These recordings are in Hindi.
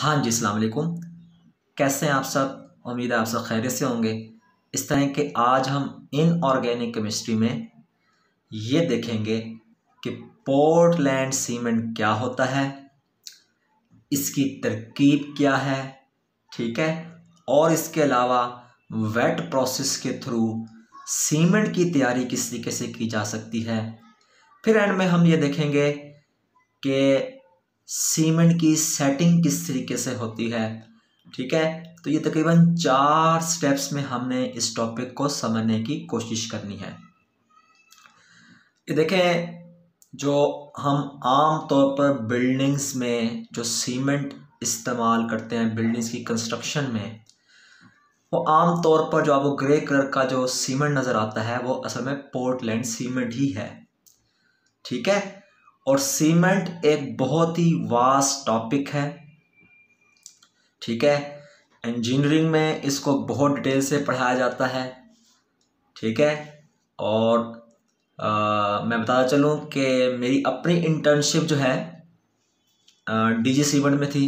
हाँ जी, अस्सलाम वालेकुम। कैसे हैं आप सब? उम्मीद है आप सब खैरियत से होंगे। इस तरह के आज हम इनऑर्गेनिक केमिस्ट्री में ये देखेंगे कि पोर्टलैंड सीमेंट क्या होता है, इसकी तरकीब क्या है, ठीक है, और इसके अलावा वेट प्रोसेस के थ्रू सीमेंट की तैयारी किस तरीके से की जा सकती है। फिर एंड में हम ये देखेंगे कि सीमेंट की सेटिंग किस तरीके से होती है, ठीक है। तो ये तकरीबन 4 स्टेप्स में हमने इस टॉपिक को समझने की कोशिश करनी है। ये देखें, जो हम आम तौर पर बिल्डिंग्स में जो सीमेंट इस्तेमाल करते हैं बिल्डिंग्स की कंस्ट्रक्शन में, वो आम तौर पर जो आपको ग्रे कलर का जो सीमेंट नज़र आता है वो असल में पोर्टलैंड सीमेंट ही है, ठीक है। और सीमेंट एक बहुत ही वास्ट टॉपिक है, ठीक है। इंजीनियरिंग में इसको बहुत डिटेल से पढ़ाया जाता है, ठीक है। और मैं बताता चलूँ कि मेरी अपनी इंटर्नशिप जो है डीजी सीमेंट में थी,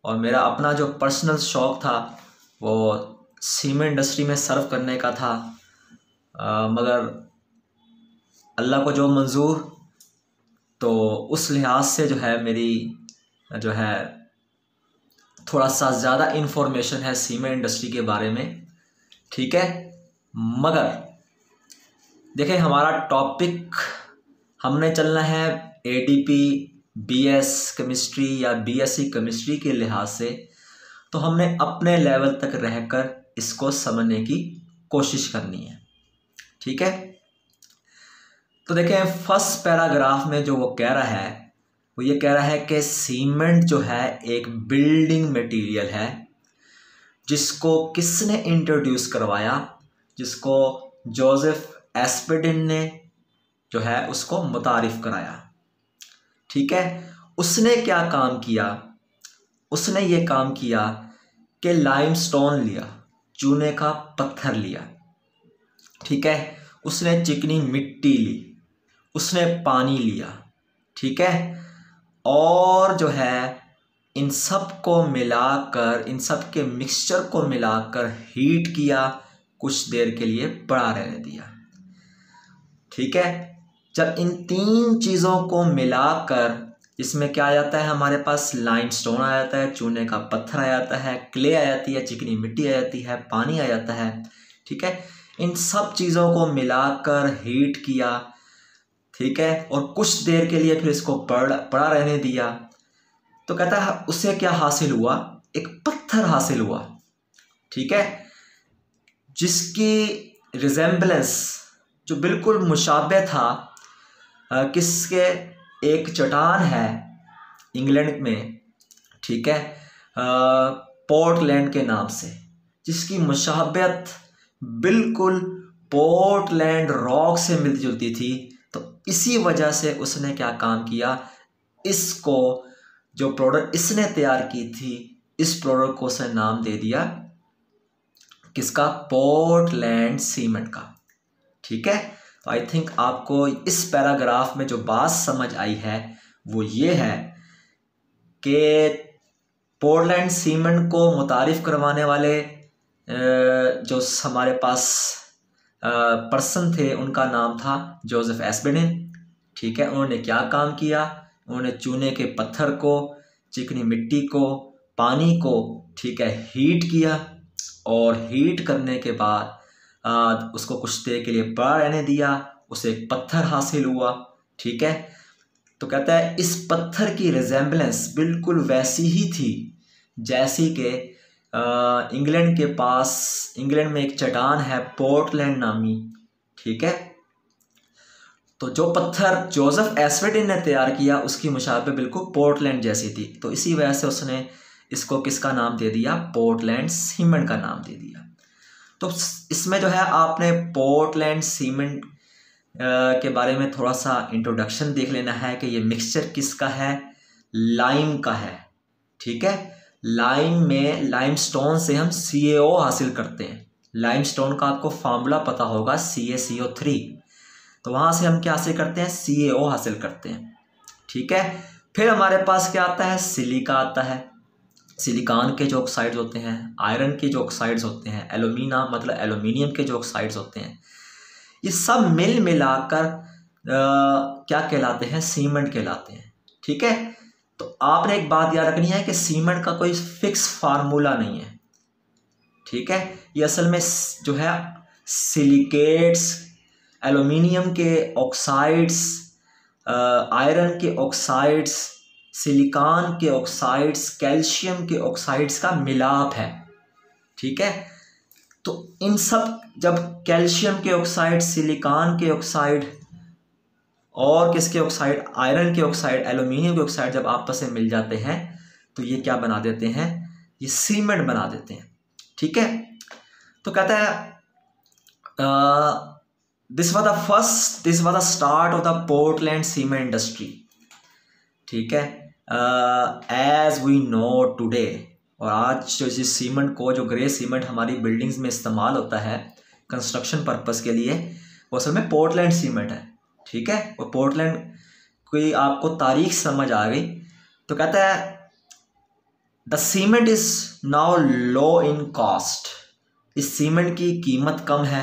और मेरा अपना जो पर्सनल शौक़ था वो सीमेंट इंडस्ट्री में सर्व करने का था। मगर अल्लाह को जो मंजूर, तो उस लिहाज से जो है मेरी जो है थोड़ा सा ज़्यादा इन्फॉर्मेशन है सीमेंट इंडस्ट्री के बारे में, ठीक है। मगर देखें, हमारा टॉपिक हमने चलना है एडीपी बीएस केमिस्ट्री या बीएससी केमिस्ट्री के लिहाज से, तो हमने अपने लेवल तक रहकर इसको समझने की कोशिश करनी है, ठीक है। तो देखें, फर्स्ट पैराग्राफ में जो वो कह रहा है वो ये कह रहा है कि सीमेंट जो है एक बिल्डिंग मटेरियल है जिसको किसने इंट्रोड्यूस करवाया, जिसको जोसेफ एस्पेडिन ने जो है उसको मुतारिफ कराया, ठीक है। उसने क्या काम किया? उसने ये काम किया कि लाइमस्टोन लिया, चूने का पत्थर लिया, ठीक है। उसने चिकनी मिट्टी ली, उसने पानी लिया, ठीक है। और जो है इन सब को मिलाकर, इन सब के मिक्सचर को मिलाकर हीट किया, कुछ देर के लिए पड़ा रहने दिया, ठीक है। जब इन तीन चीज़ों को मिलाकर इसमें क्या आ जाता है, हमारे पास लाइमस्टोन आ जाता है, चूने का पत्थर आ जाता है, क्ले आ जाती है, चिकनी मिट्टी आ जाती है, पानी आ जाता है, ठीक है। इन सब चीज़ों को मिलाकर हीट किया, ठीक है, और कुछ देर के लिए फिर इसको पड़ा रहने दिया। तो कहता है उससे क्या हासिल हुआ, एक पत्थर हासिल हुआ, ठीक है, जिसकी रिजेम्बलेंस जो बिल्कुल मुशाबे था किसके, एक चट्टान है इंग्लैंड में, ठीक है, पोर्टलैंड के नाम से, जिसकी मुशाबत बिल्कुल पोर्टलैंड रॉक से मिलती जुलती थी। तो इसी वजह से उसने क्या काम किया, इसको जो प्रोडक्ट इसने तैयार की थी, इस प्रोडक्ट को उसने नाम दे दिया किसका, पोर्टलैंड सीमेंट का, ठीक है। तो आई थिंक आपको इस पैराग्राफ में जो बात समझ आई है वो ये है कि पोर्टलैंड सीमेंट को मुतारिफ करवाने वाले जो हमारे पास पर्सन थे उनका नाम था जोसेफ एस्पेडिन, ठीक है। उन्होंने क्या काम किया, उन्होंने चूने के पत्थर को, चिकनी मिट्टी को, पानी को, ठीक है, हीट किया, और हीट करने के बाद उसको कुछ देर के लिए पड़ा रहने दिया, उसे एक पत्थर हासिल हुआ, ठीक है। तो कहता है इस पत्थर की रिजेम्बलेंस बिल्कुल वैसी ही थी जैसी कि इंग्लैंड के पास, इंग्लैंड में एक चट्टान है पोर्टलैंड नामी, ठीक है। तो जो पत्थर जोसेफ एस्पेडिन ने तैयार किया उसकी मुशाबे बिल्कुल पोर्टलैंड जैसी थी। तो इसी वजह से उसने इसको किसका नाम दे दिया, पोर्टलैंड सीमेंट का नाम दे दिया। तो इसमें जो है आपने पोर्टलैंड सीमेंट के बारे में थोड़ा सा इंट्रोडक्शन देख लेना है कि ये मिक्सचर किसका है, लाइम का है, ठीक है। लाइम में लाइमस्टोन से हम CaO हासिल करते हैं। लाइमस्टोन का आपको फार्मूला पता होगा CaCO3, तो वहाँ से हम क्या हासिल करते हैं, CaO हासिल करते हैं, ठीक है। फिर हमारे पास क्या आता है, सिलिका आता है, सिलिकॉन के जो ऑक्साइड्स होते हैं, आयरन के जो ऑक्साइड्स होते हैं, एल्यूमिना मतलब एल्यूमिनियम के जो ऑक्साइड्स होते हैं, ये सब मिल मिलाकर क्या कहलाते हैं? सीमेंट कहलाते हैं। ठीक है, तो आपने एक बात याद रखनी है कि सीमेंट का कोई फिक्स फार्मूला नहीं है। ठीक है, ये असल में जो है सिलिकेट्स, एल्यूमिनियम के ऑक्साइड्स, आयरन के ऑक्साइड्स, सिलिकॉन के ऑक्साइड्स, कैल्शियम के ऑक्साइड्स का मिलाप है। ठीक है, तो इन सब जब कैल्शियम के ऑक्साइड, सिलिकॉन के ऑक्साइड और किसके ऑक्साइड, आयरन के ऑक्साइड, एल्यूमिनियम के ऑक्साइड जब आपस में मिल जाते हैं तो ये क्या बना देते हैं? ये सीमेंट बना देते हैं। ठीक है, तो कहता है this was the start of the Portland cement industry. ठीक है, एज वी नो टुडे, और आज जो इस सीमेंट को, जो ग्रे सीमेंट हमारी बिल्डिंग्स में इस्तेमाल होता है कंस्ट्रक्शन पर्पस के लिए, वो असल में पोर्टलैंड सीमेंट है। ठीक है, और पोर्टलैंड कोई आपको तारीख समझ आ गई तो कहता है the cement is now low in cost. इस सीमेंट की कीमत कम है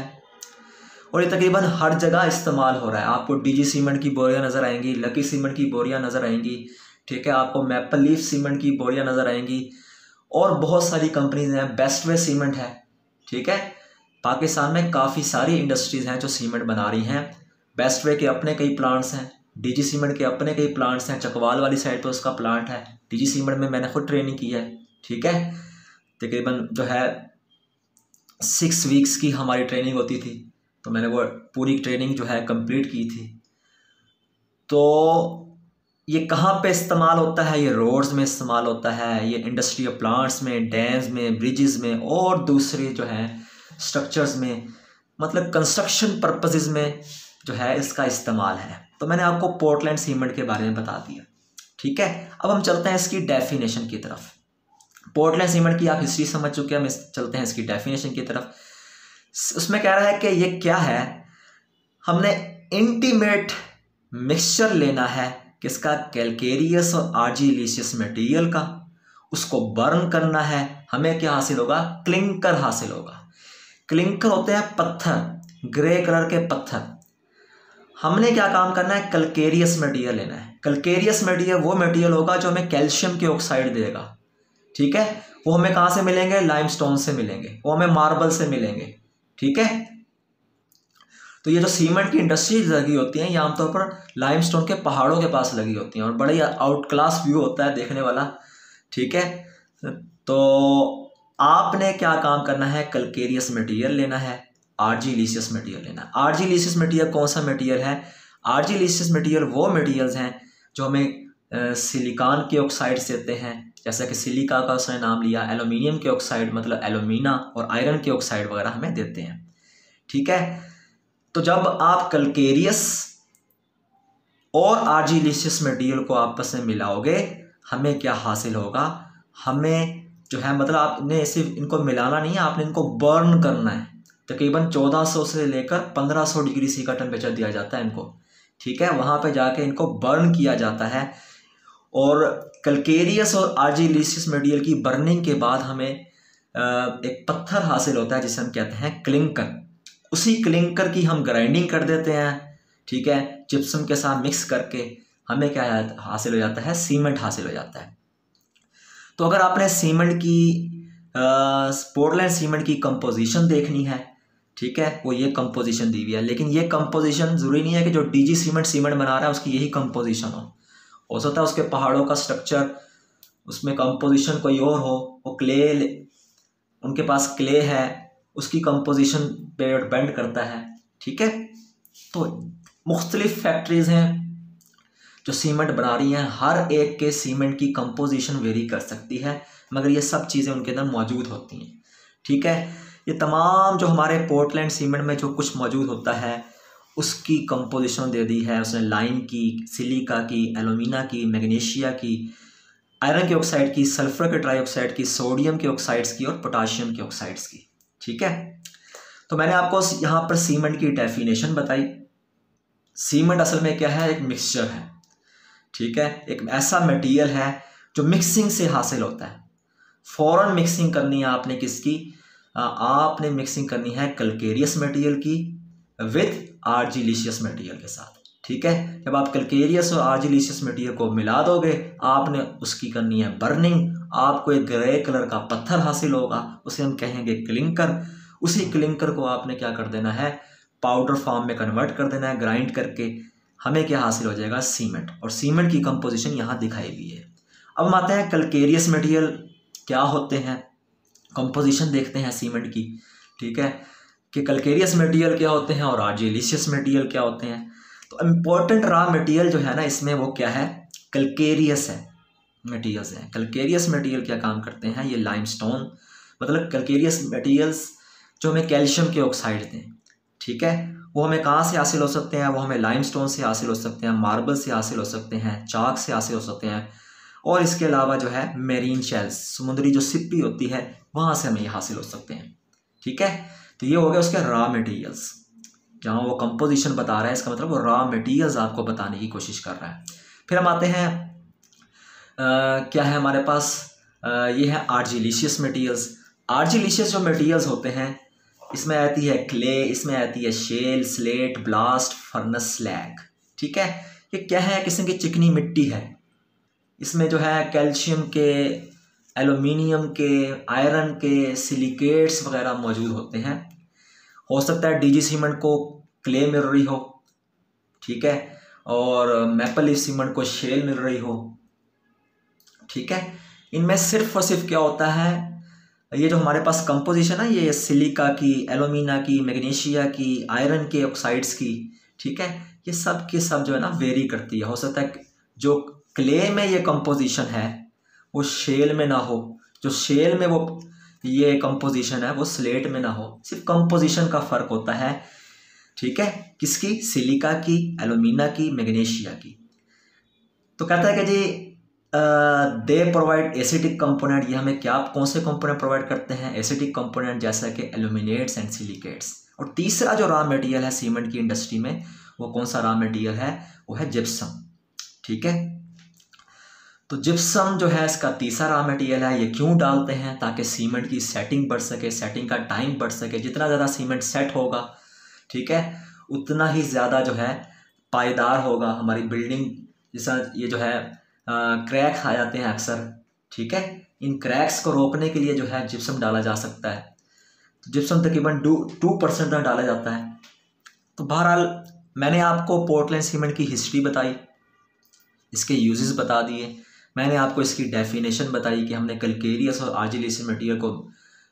और ये तकरीबन हर जगह इस्तेमाल हो रहा है। आपको डीजी सीमेंट की बोरियां नज़र आएंगी, लकी सीमेंट की बोरियां नज़र आएंगी। ठीक है, आपको मैपल लीफ सीमेंट की बोरियां नज़र आएंगी और बहुत सारी कंपनीज हैं, बेस्ट वे सीमेंट है। ठीक है, पाकिस्तान में काफ़ी सारी इंडस्ट्रीज़ हैं जो सीमेंट बना रही हैं। बेस्ट वे के अपने कई प्लांट्स हैं, डीजी सीमेंट के अपने कई प्लांट्स हैं, चकवाल वाली साइड पे उसका प्लांट है। डीजी सीमेंट में मैंने खुद ट्रेनिंग की है। ठीक है, तकरीबन जो है 6 वीक्स की हमारी ट्रेनिंग होती थी, तो मैंने वो पूरी ट्रेनिंग जो है कंप्लीट की थी। तो ये कहाँ पे इस्तेमाल होता है? ये रोड्स में इस्तेमाल होता है, ये इंडस्ट्रियल प्लांट्स में, डैम्स में, ब्रिजेस में और दूसरे जो है स्ट्रक्चर्स में, मतलब कंस्ट्रक्शन पर्पसेस में जो है इसका इस्तेमाल है। तो मैंने आपको पोर्टलैंड सीमेंट के बारे में बता दिया। ठीक है, अब हम चलते हैं इसकी डेफिनेशन की तरफ। पोर्टलैंड सीमेंट की आप हिस्ट्री समझ चुके हैं, हम चलते हैं इसकी डेफिनेशन की तरफ। उसमें कह रहा है कि ये क्या है? हमने इंटीमेट मिक्सचर लेना है किसका? कैलकेरियस और आर्जिलिशियस मटेरियल का। उसको बर्न करना है, हमें क्या हासिल होगा? क्लिंकर हासिल होगा। क्लिंकर होते हैं पत्थर, ग्रे कलर के पत्थर। हमने क्या काम करना है? कैलकेरियस मटेरियल लेना है। कैलकेरियस मटेरियल वो मटेरियल होगा जो हमें कैल्शियम के ऑक्साइड देगा। ठीक है, वो हमें कहाँ से मिलेंगे? लाइमस्टोन से मिलेंगे, वो हमें मार्बल से मिलेंगे। ठीक है, तो ये जो सीमेंट की इंडस्ट्रीज लगी होती हैं ये आमतौर पर लाइमस्टोन के पहाड़ों के पास लगी होती हैं और बड़ा ही आउट क्लास व्यू होता है देखने वाला। ठीक है, तो आपने क्या काम करना है? कैलकेरियस मटेरियल लेना है, आर्जिलिशियस मटेरियल लेना है। आर्जिलिशियस मटेरियल कौन सा मटेरियल है? आर्जिलिशियस मटेरियल वो मटेरियल्स हैं जो हमें सिलिकॉन के ऑक्साइड्स देते हैं, जैसा कि सिलिका का उसने नाम लिया, एल्यूमिनियम के ऑक्साइड मतलब एल्यूमिना और आयरन के ऑक्साइड वगैरह हमें देते हैं। ठीक है, तो जब आप कैलकेरियस और आर्जिलिशियस मटेरियल को आपस में मिलाओगे हमें क्या हासिल होगा? हमें जो है मतलब आपने सिर्फ इनको मिलाना नहीं है, आपने इनको बर्न करना है। तकरीबन 1400 से लेकर 1500 डिग्री सी का टेम्परेचर दिया जाता है इनको। ठीक है, वहाँ पे जाके इनको बर्न किया जाता है और कैलकेरियस और आर्जिलिशियस मटेरियल की बर्निंग के बाद हमें एक पत्थर हासिल होता है जिसे हम कहते हैं क्लिंकर। उसी क्लिंकर की हम ग्राइंडिंग कर देते हैं। ठीक है, जिप्सम के साथ मिक्स करके हमें क्या हासिल हो जाता है? सीमेंट हासिल हो जाता है। तो अगर आपने सीमेंट की पोर्टलैंड सीमेंट की कंपोजिशन देखनी है, ठीक है, वो ये कंपोजिशन दी हुई है। लेकिन ये कंपोजिशन ज़रूरी नहीं है कि जो डीजी सीमेंट बना रहा है उसकी यही कंपोजिशन हो सकता है उसके पहाड़ों का स्ट्रक्चर, उसमें कंपोजिशन कोई और हो, वो क्ले, उनके पास क्ले है, उसकी कंपोजिशन पे डिपेंड करता है। ठीक है, तो मुख्तलिफ फैक्ट्रीज़ हैं जो सीमेंट बना रही हैं, हर एक के सीमेंट की कंपोजिशन वेरी कर सकती है, मगर ये सब चीज़ें उनके अंदर मौजूद होती हैं। ठीक है, ये तमाम जो हमारे पोर्टलैंड सीमेंट में जो कुछ मौजूद होता है उसकी कंपोजिशन दे दी है उसने, लाइम की, सिलिका की, एल्यूमिना की, मैग्नीशिया की, आयरन के ऑक्साइड की, सल्फर के ट्राईऑक्साइड की, सोडियम के ऑक्साइड्स की और पोटाशियम के ऑक्साइड्स की। ठीक है, तो मैंने आपको यहाँ पर सीमेंट की डेफिनेशन बताई। सीमेंट असल में क्या है? एक मिक्सचर है। ठीक है, एक ऐसा मटेरियल है जो मिक्सिंग से हासिल होता है। फ़ौरन मिक्सिंग करनी है आपने किसकी, आपने मिक्सिंग करनी है कैलकेरियस मटेरियल की विथ आर्जिलिशियस मटेरियल के साथ। ठीक है, जब आप कैलकेरियस और आर्जिलिशियस मटेरियल को मिला दोगे, आपने उसकी करनी है बर्निंग। आपको एक ग्रे कलर का पत्थर हासिल होगा, उसे हम कहेंगे क्लिंकर। उसी क्लिंकर को आपने क्या कर देना है, पाउडर फॉर्म में कन्वर्ट कर देना है, ग्राइंड करके हमें क्या हासिल हो जाएगा, सीमेंट। और सीमेंट की कंपोजिशन यहाँ दिखाई हुई है। अब हम आते हैं कैलकेरियस मटेरियल क्या होते हैं, कंपोजिशन देखते हैं सीमेंट की। ठीक है, कि कैलकेरियस मटेरियल क्या होते हैं और आर्जिलिशियस मटेरियल क्या होते हैं। तो इम्पोर्टेंट रॉ मटेरियल जो है ना इसमें, वो क्या है, कैलकेरियस है मटेरियल्स हैं। कैलकेरियस मटेरियल क्या काम करते हैं, ये लाइमस्टोन, मतलब कैलकेरियस मटेरियल्स जो हमें कैल्शियम के ऑक्साइड दें, ठीक है, वो हमें कहाँ से हासिल हो सकते हैं, वो हमें लाइमस्टोन से हासिल हो सकते हैं, मार्बल से हासिल हो सकते हैं, चाक से हासिल हो सकते हैं, और इसके अलावा जो है मेरीन शेल्स, समुद्री जो सिप्पी होती है, वहाँ से हमें ये हासिल हो सकते हैं। ठीक है, तो ये हो गया उसके रॉ मटेरियल्स। जहाँ वो कंपोजिशन बता रहा है, इसका मतलब वो रॉ मटेरियल्स आपको बताने की कोशिश कर रहा है। फिर हम आते हैं क्या है हमारे पास, ये है आर्जिलिशियस मटेरियल्स। आर्जिलिशियस जो मटेरियल्स होते हैं, इसमें आती है क्ले, इसमें आती है shale, slate, blast, furnace, slag. ठीक है, ये क्या है, किस्म की चिकनी मिट्टी है। इसमें जो है कैल्शियम के, एल्यूमिनियम के, आयरन के, सिलिकेट्स वगैरह मौजूद होते हैं। हो सकता है डीजी सीमेंट को क्ले मिल रही हो, ठीक है, और मैपल लीफ सीमेंट को शेल मिल रही हो। ठीक है, इनमें सिर्फ और सिर्फ क्या होता है, ये जो हमारे पास कंपोजिशन है, ये सिलिका की, एल्यूमिना की, मैग्नीशिया की, आयरन के ऑक्साइड्स की, ठीक है, ये सब के सब जो है ना वेरी करती है। हो सकता है जो क्ले में ये कंपोजिशन है वो शेल में ना हो, जो शेल में वो ये कंपोजिशन है वो स्लेट में ना हो, सिर्फ कंपोजिशन का फर्क होता है। ठीक है, किसकी, सिलिका की, एल्यूमिना की, मैग्नीशिया की। तो कहता है कि जी दे प्रोवाइड एसिटिक कंपोनेंट, ये हमें क्या, कौन से कंपोनेंट प्रोवाइड करते हैं, एसिटिक कंपोनेंट, जैसा कि एल्यूमिनेट्स एंड सिलिकेट्स। और तीसरा जो रॉ मटेरियल है सीमेंट की इंडस्ट्री में, वो कौन सा रॉ मटेरियल है, वो है जिप्सम। ठीक है, तो जिप्सम जो है इसका तीसरा रॉ मटेरियल है। ये क्यों डालते हैं, ताकि सीमेंट की सेटिंग बढ़ सके, सेटिंग का टाइम बढ़ सके। जितना ज़्यादा सीमेंट सेट होगा, ठीक है, उतना ही ज़्यादा जो है पायदार होगा हमारी बिल्डिंग। जैसा ये जो है क्रैक आ जाते हैं अक्सर, ठीक है, इन क्रैक्स को रोकने के लिए जो है जिप्सम डाला जा सकता है। तो जिप्सम तकरीबन 2% तक डाला जाता है। तो बहरहाल मैंने आपको पोर्टलैंड सीमेंट की हिस्ट्री बताई, इसके यूजेस बता दिए, मैंने आपको इसकी डेफिनेशन बताई कि हमने कैलकेरियस और आर्जिलिशियस मटेरियल को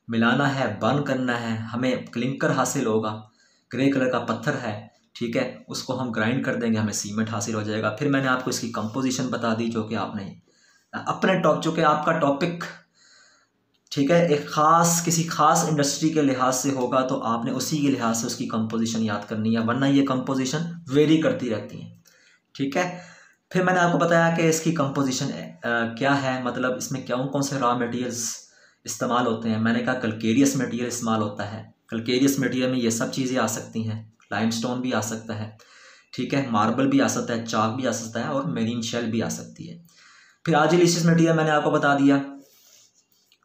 मिलाना है, बर्न करना है, हमें क्लिंकर हासिल होगा, ग्रे कलर का पत्थर है, ठीक है, उसको हम ग्राइंड कर देंगे, हमें सीमेंट हासिल हो जाएगा। फिर मैंने आपको इसकी कंपोजिशन बता दी, जो कि आपने अपने जो कि आपका टॉपिक, ठीक है, एक ख़ास किसी ख़ास इंडस्ट्री के लिहाज से होगा, तो आपने उसी के लिहाज से उसकी कंपोजिशन याद करनी है, वरना ये कंपोजिशन वेरी करती रहती है। ठीक है, फिर मैंने आपको बताया कि इसकी कंपोजिशन क्या है, मतलब इसमें कौन से रॉ मटेरियल्स इस्तेमाल होते हैं। मैंने कहा कैलकेरियस मटेरियल इस्तेमाल होता है। कैलकेरियस मटेरियल में ये सब चीज़ें आ सकती हैं, लाइमस्टोन भी आ सकता है, ठीक है, मार्बल भी आ सकता है, चाक भी आ सकता है, और मेरीन शेल भी आ सकती है। फिर आर्जिलिशियस मटेरियल मैंने आपको बता दिया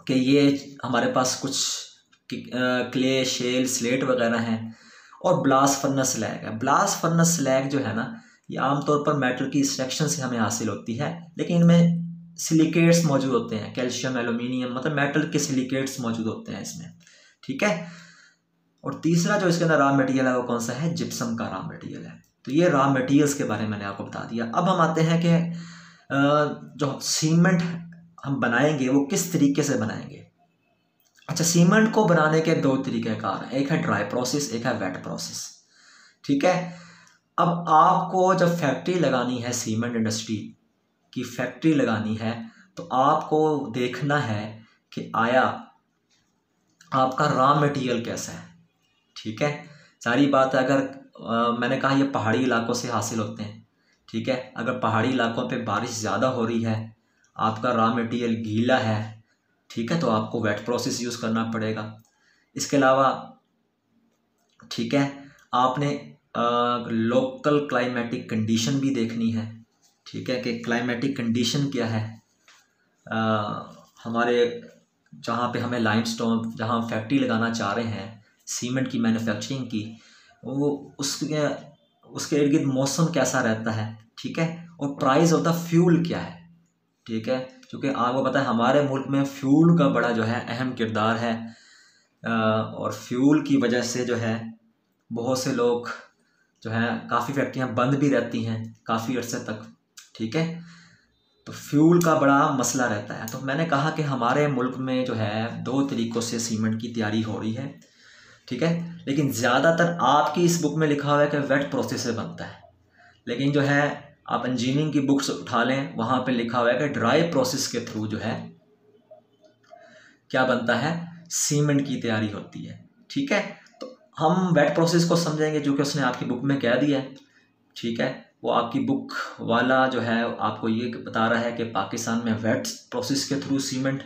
कि ये हमारे पास कुछ क्ले, शेल, स्लेट वगैरह हैं, और ब्लास्ट फर्नेस स्लैग है। ब्लास्ट फर्नेस स्लैग जो है ना, ये आमतौर पर मेटल की एक्सट्रैक्शन से हमें हासिल होती है, लेकिन इनमें सिलिकेट्स मौजूद होते हैं, कैल्शियम, एल्यूमिनियम, मतलब मेटल के सिलिकेट्स मौजूद होते हैं इसमें। ठीक है, और तीसरा जो इसके अंदर रॉ मटेरियल है वो कौन सा है, जिप्सम का रॉ मटेरियल है। तो ये रॉ मटेरियल्स के बारे में मैंने आपको बता दिया। अब हम आते हैं कि जो सीमेंट हम बनाएंगे वो किस तरीके से बनाएंगे। अच्छा, सीमेंट को बनाने के 2 तरीक़ेकार हैं, एक है ड्राई प्रोसेस, एक है वेट प्रोसेस। ठीक है, अब आपको जब फैक्ट्री लगानी है, सीमेंट इंडस्ट्री की फैक्ट्री लगानी है, तो आपको देखना है कि आया आपका रॉ मटेरियल कैसा है। ठीक है, सारी बात है, अगर मैंने कहा ये पहाड़ी इलाकों से हासिल होते हैं, ठीक है, अगर पहाड़ी इलाकों पे बारिश ज़्यादा हो रही है, आपका रॉ मटेरियल गीला है, ठीक है, तो आपको वेट प्रोसेस यूज़ करना पड़ेगा। इसके अलावा, ठीक है, आपने लोकल क्लाइमेटिक कंडीशन भी देखनी है, ठीक है, कि क्लाइमेटिक कंडीशन क्या है हमारे जहाँ पे हमें लाइमस्टोन, जहाँ हम फैक्ट्री लगाना चाह रहे हैं सीमेंट की मैन्युफैक्चरिंग की, वो उसके इर्द गिर्द मौसम कैसा रहता है, ठीक है, और प्राइस ऑफ द फ्यूल क्या है, ठीक है। क्योंकि आपको पता है हमारे मुल्क में फ्यूल का बड़ा जो है अहम किरदार है, और फ्यूल की वजह से जो है बहुत से लोग जो है, काफ़ी फैक्ट्रियाँ बंद भी रहती हैं काफ़ी अर्से तक, ठीक है। तो फ्यूल का बड़ा मसला रहता है। तो मैंने कहा कि हमारे मुल्क में जो है 2 तरीक़ों से सीमेंट की तैयारी हो रही है, ठीक है। लेकिन ज़्यादातर आपकी इस बुक में लिखा हुआ है कि वेट प्रोसेस से बनता है, लेकिन जो है आप इंजीनियरिंग की बुक्स उठा लें, वहाँ पे लिखा हुआ है कि ड्राई प्रोसेस के थ्रू जो है क्या बनता है, सीमेंट की तैयारी होती है, ठीक है। तो हम वेट प्रोसेस को समझेंगे जो कि उसने आपकी बुक में कह दिया है, ठीक है। वो आपकी बुक वाला जो है आपको ये बता रहा है कि पाकिस्तान में वेट प्रोसेस के थ्रू सीमेंट